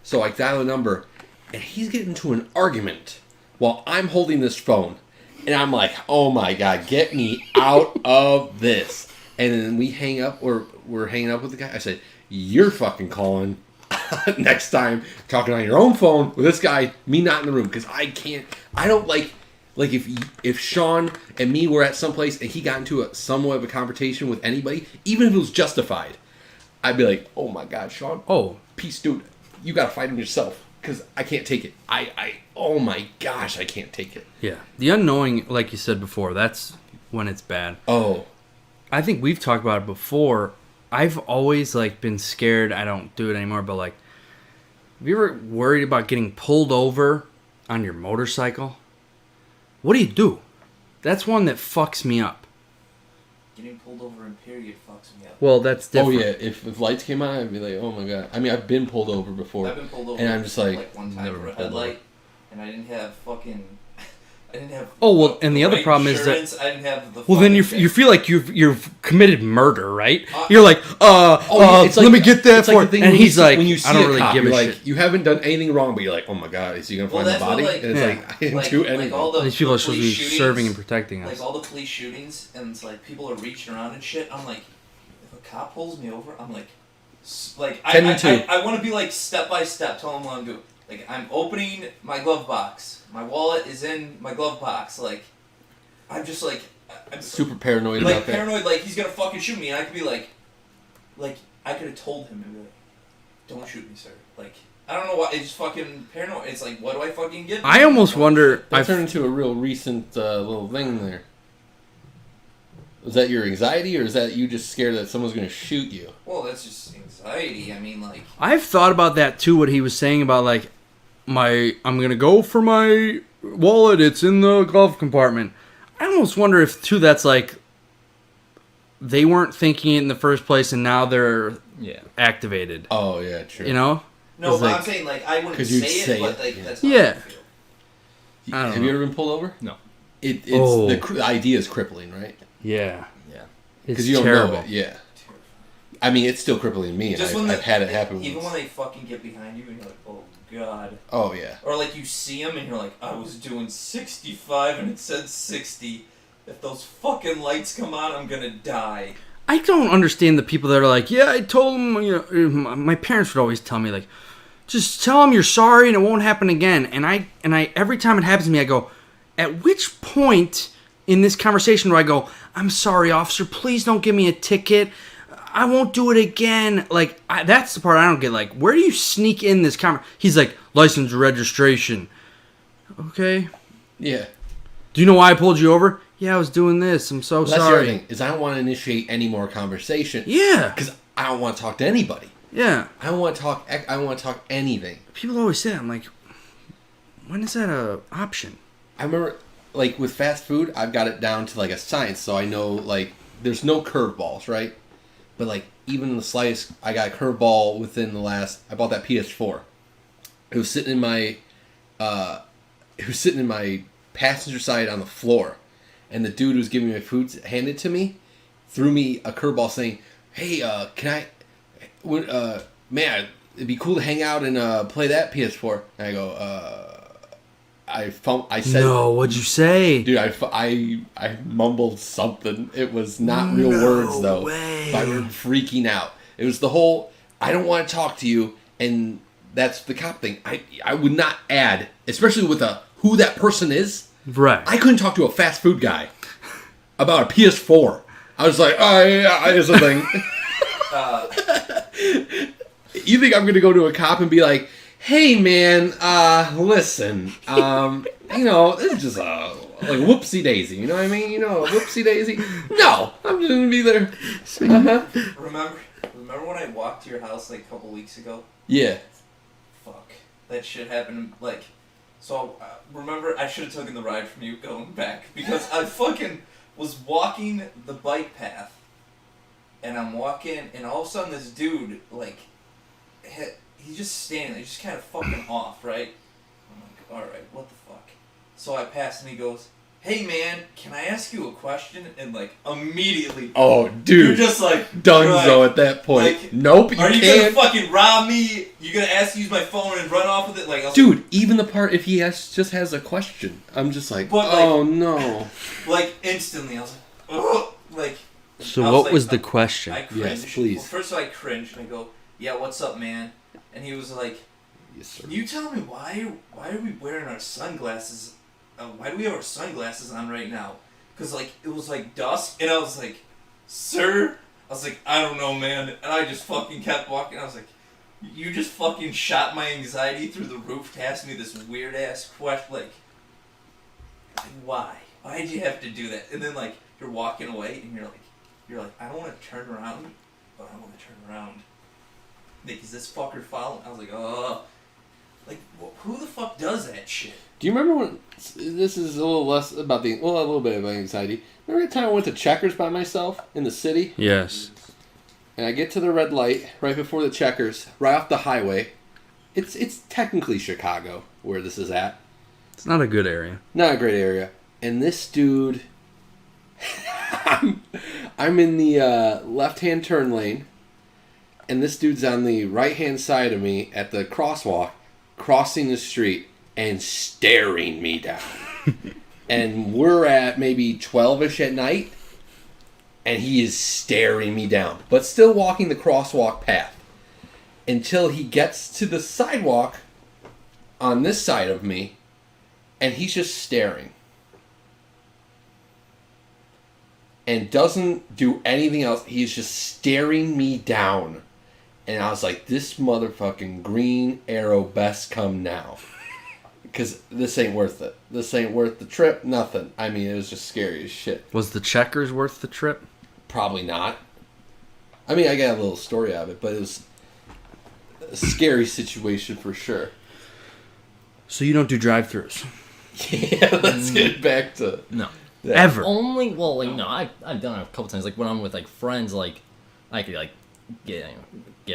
So I dial a number, and he's getting into an argument while I'm holding this phone, and I'm like, "Oh my god, get me out of this!" And then we hang up, or we're hanging up with the guy. I said, "You're fucking calling next time, talking on your own phone with this guy, me not in the room, because I can't. I don't like if Sean and me were at some place and he got into a somewhat of a confrontation with anybody, even if it was justified, I'd be like, oh my god, Sean, peace, dude, you gotta fight him yourself, because I can't take it. Oh my gosh, I can't take it. Yeah, the unknowing, like you said before, that's when it's bad. Oh, I think we've talked about it before. I've always like been scared. I don't do it anymore, but like, have you ever worried about getting pulled over on your motorcycle? What do you do? That's one that fucks me up. Getting pulled over in period fucks me up. Well, that's different. Oh yeah, if lights came on, I'd be like, oh my god. I mean, I've been pulled over before. I've been pulled over, and I'm just like one time for a headlight, and I didn't have fucking. I didn't have. Oh well, and the other problem is that. I didn't have the. Well, then you feel like you've committed murder, right? You're like, it's let me get that for. Like and he's like, when you see I don't a really cop, give a like, shit. you haven't done anything wrong, but you're like, oh my god, is he gonna find the body? And it's like, I didn't do anything. These people are supposed to be serving and protecting us. Like all the police shootings, and it's like people are reaching around and shit. I'm like, if a cop pulls me over, I'm like I want to be like step by step, tell him what I'm doing. Like, I'm opening my glove box. My wallet is in my glove box. Like, I'm just like... I'm super paranoid like, about that. Paranoid, like, he's gonna fucking shoot me. And I could be like, I could have told him and be like, don't shoot me, sir. Like, I don't know why. It's just fucking paranoid. It's like, what do I fucking get? I almost wonder... That turned into a real recent little thing there. Was that your anxiety, or is that you just scared that someone's going to shoot you? Well, that's just anxiety. I mean, like... I've thought about that, too, what he was saying about, like, I'm going to go for my wallet. It's in the glove compartment. I almost wonder if, too, that's, like, they weren't thinking it in the first place, and now they're activated. Oh, yeah, true. You know? No, but I'm saying, like, I wouldn't say it, but, like, that's how I feel. Have you ever been pulled over? No. The idea is crippling, right? Yeah. Because you don't know it. Yeah. I mean, it's still crippling to me, and I've had it happen. Even when they fucking get behind you, and you're like, oh god. Oh yeah. Or like you see them, and you're like, I was doing 65, and it said 60. If those fucking lights come on, I'm gonna die. I don't understand the people that are like, yeah, I told them. You know, my parents would always tell me like, just tell them you're sorry and it won't happen again. And I every time it happens to me, I go, at which point in this conversation do I go, I'm sorry, officer, please don't give me a ticket. I won't do it again. Like, that's the part I don't get. Like, where do you sneak in this conversation? He's like, license registration. Okay. Yeah. Do you know why I pulled you over? Yeah, I was doing this. I'm so sorry. That's the other thing, is I don't want to initiate any more conversation. Yeah. Because I don't want to talk to anybody. Yeah. I don't want to talk anything. People always say that. I'm like, when is that a option? I remember, like, with fast food, I've got it down to, like, a science, so I know, like, there's no curveballs, right? But, like, even in the slightest, I got a curveball within the last... I bought that PS4. It was sitting in my... passenger side on the floor. And the dude who was giving me my food handed to me, threw me a curveball saying, hey, can I... may I it'd be cool to hang out and play that PS4. And I go, I said, no, what'd you say? dude, I mumbled something. It was not real words though. Way. But I remember freaking out. It was the whole, I don't want to talk to you, and that's the cop thing. I would not add, especially with who that person is. Right. I couldn't talk to a fast food guy about a PS4. I was like, oh yeah, it's a thing. You think I'm going to go to a cop and be like, hey man, listen, this is just like whoopsie daisy, you know what I mean? Whoopsie daisy? No, I'm just going to be there. Remember when I walked to your house like a couple weeks ago? Yeah. Fuck. That shit happened, like, so, remember, I should have taken the ride from you going back, because I fucking was walking the bike path, and I'm walking, and all of a sudden this dude, like, he's just standing there, he's just kind of fucking off, right? I'm like, alright, what the fuck? So I pass, and he goes, hey man, can I ask you a question? And like, immediately, oh dude, you're just like, Dunzo at that point. Like, nope, you are you can't. gonna fucking rob me? You gonna ask to use my phone and run off with it? Like, I was Dude, even the part if he just has a question, I'm just like, But, like- oh no. like instantly, I was like, ugh, like. So I what like, was the question? I cringed. Yes, please. Well, first I cringed and I go, yeah, what's up, man? And he was like, Yes, sir. can you tell me why are we wearing our sunglasses? Why do we have our sunglasses on right now? Because, like, it was, like, dusk, and I was like, sir? I was like, I don't know, man. And I just fucking kept walking. I was like, you just fucking shot my anxiety through the roof to ask me this weird-ass question. Like, why? Why did you have to do that? And then, like, you're walking away, and you're like, I don't want to turn around, but I want to turn around. Like, is this fucker following? I was like, like, who the fuck does that shit? Do you remember when, this is a little less about a little bit about anxiety. Remember the time I went to Checkers by myself in the city? Yes. And I get to the red light right before the Checkers, right off the highway. It's technically Chicago where this is at. It's not a good area. Not a great area. And this dude, I'm in the left-hand turn lane, and this dude's on the right-hand side of me at the crosswalk, crossing the street and staring me down. And we're at maybe 12-ish at night, and he is staring me down, but still walking the crosswalk path until he gets to the sidewalk on this side of me, and he's just staring. And doesn't do anything else. He's just staring me down. And I was like, this motherfucking green arrow best come now. Because this ain't worth it. This ain't worth the trip. Nothing. I mean, it was just scary as shit. Was the Checkers worth the trip? Probably not. I mean, I got a little story out of it, but it was a scary situation for sure. So you don't do drive-thrus? Yeah, let's get back to No. that. Ever? Only, well, like, no, I've done it a couple times. Like, when I'm with, like, friends, like, I could, like, get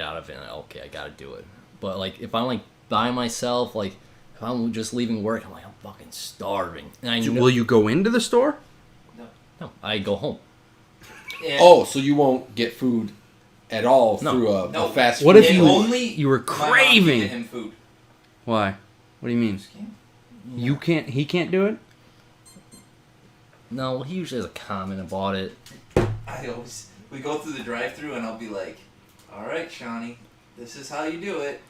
out of it and, okay, I gotta do it. But, like, if I'm, like, by myself, like, if I'm just leaving work, I'm like, I'm fucking starving. And I know, Will you go into the store? no, I go home. And Oh, so you won't get food at all No. through a No. fast food? What if and you- only you were my mom craving- gave him food. Why? What do you mean? Just can't. You can't. He can't do it. No, he usually has a comment about it. We go through the drive-thru and I'll be like, all right, Shawnee, this is how you do it.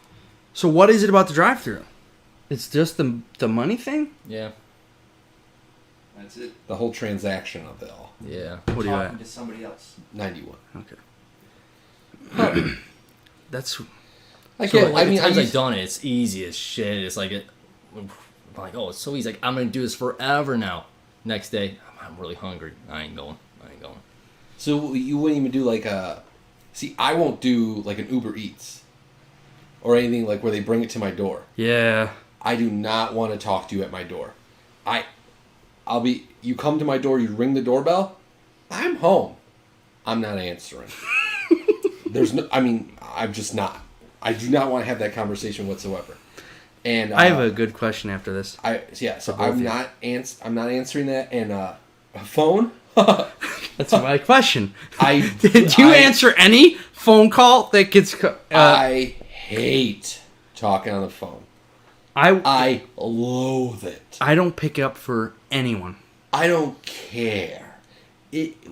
So what is it about the drive-thru? It's just the money thing. Yeah, That's it. The whole transaction of it all. yeah. What do you Talking at? to somebody else. 91. Okay. That's I So, can't, like, I mean, the times I I've used, done it, it's easy as shit. It's like, I'm like, oh, it's so easy. Like, I'm gonna do this forever now. Next day, I'm really hungry. I ain't going. so you wouldn't even do like a, see, I won't do like an Uber Eats or anything like where they bring it to my door. yeah. I do not want to talk to you at my door. You come to my door, you ring the doorbell, I'm home. I'm not answering. I'm just not. I do not want to have that conversation whatsoever. And I have a good question after this. So both I'm of you. not answering that. And a phone. That's my question. I Did you answer any phone call that gets? I hate talking on the phone. I I loathe it. I don't pick up for anyone. I don't care.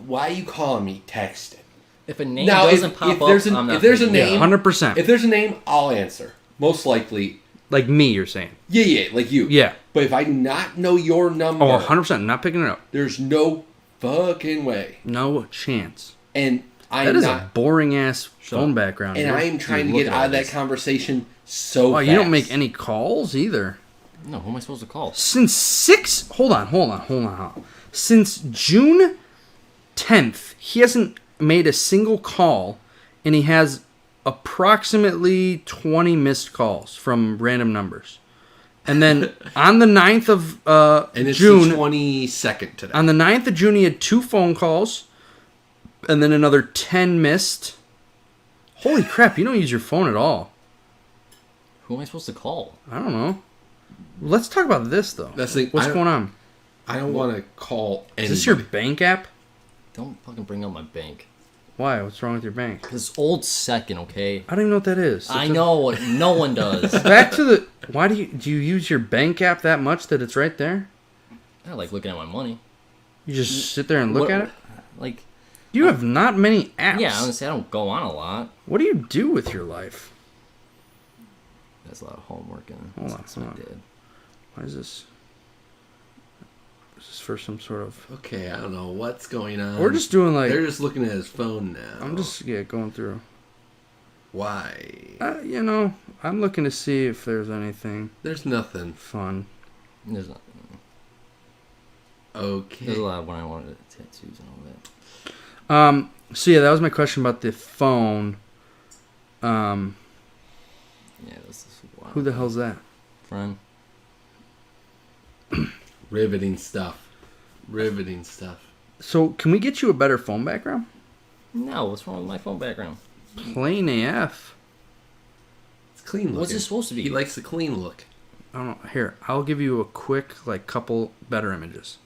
Why are you calling me? Text it. If a name Now, doesn't pop if there's up, an- I'm not if there's a picking it name- up. 100%. If there's a name, I'll answer. Most likely, Like me, you're saying. yeah, like you. Yeah. But if I do not know your number, Oh, 100%. Not picking it up. there's no fucking way. No chance. And That I'm is not. a boring ass Shut phone up. background. And dude. I am trying to Dude, get look out at of that this. conversation so Oh, fast. you don't make any calls either. No, who am I supposed to call? Since hold on. Since June 10th, he hasn't made a single call, and he has approximately 20 missed calls from random numbers. And then on the 9th of And it's June, the 22nd today. on the 9th of June, he had 2 phone calls, and then another 10 missed. Holy crap, you don't use your phone at all. Who am I supposed to call? I don't know. Let's talk about this, though. That's the- What's I don't- going on? I don't want to call anybody. Is this your bank app? Don't fucking bring up my bank. Why? What's wrong with your bank? It's old second, okay? I don't even know what that is. I know what no one does. Back to the. Why do you use your bank app that much that it's right there? I like looking at my money. You just sit there and look What- at it. Like, You have not many apps. yeah, honestly, I don't go on a lot. What do you do with your life? That's a lot of homework and Hold on, that's hold what on. I did. Why is this? Is this for some sort of? Okay, I don't know what's going on. We're just doing like. They're just looking at his phone now. I'm just going through. Why? I'm looking to see if there's anything There's nothing. fun. There's not. Okay. There's a lot when I wanted tattoos and all that. So yeah, that was my question about the phone. Yeah, this is wild. Who the hell's that? Friend? Riveting stuff. Riveting stuff. So can we get you a better phone background? No, what's wrong with my phone background? Plain AF. It's clean looking. What's it supposed to be? He likes the clean look. I don't know. Here, I'll give you a quick couple better images.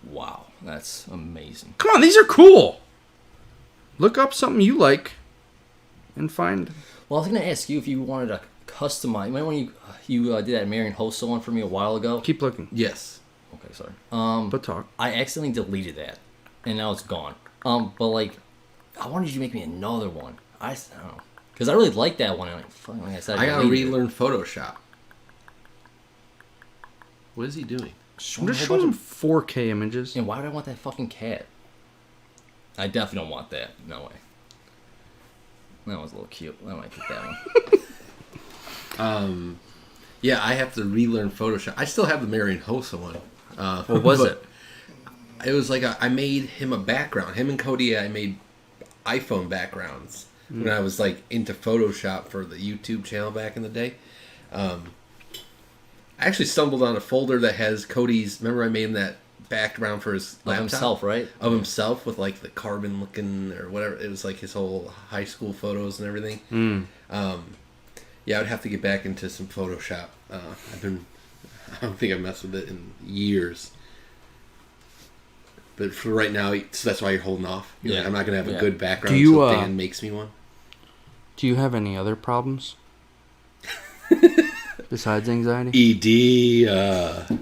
Wow, that's amazing. Come on, these are cool. Look up something you like and find. Well, I was gonna ask you if you wanted to customize. Remember when you did that Marion Hossa one for me a while ago? Keep looking. Yes. Okay, sorry. But talk. I accidentally deleted that, and now it's gone. But like, I wanted you to make me another one. I don't know, because I really like that one. And like I said, I gotta deleted it. relearn Photoshop. What is he doing? Show I'm me a just whole showing bunch 4K images. And why would I want that fucking cat? I definitely don't want that. No way. That was a little cute. I might get that one. Yeah, I have to relearn Photoshop. I still have the Marion Hossa one. What was but it? It was like I made him a background. Him and Cody, I made iPhone backgrounds when I was like into Photoshop for the YouTube channel back in the day. I actually stumbled on a folder that has Cody's. Remember, I made him that background for his Of laptop himself, right? of himself with like the carbon looking or whatever. It was like his whole high school photos and everything. Yeah, I would have to get back into some Photoshop. I don't think I've messed with it in years. But for right now, so that's why you're holding off. You're like, Yeah. I'm not gonna have a Yeah. good background Do you, until Dan makes me one. Do you have any other problems besides anxiety? ED.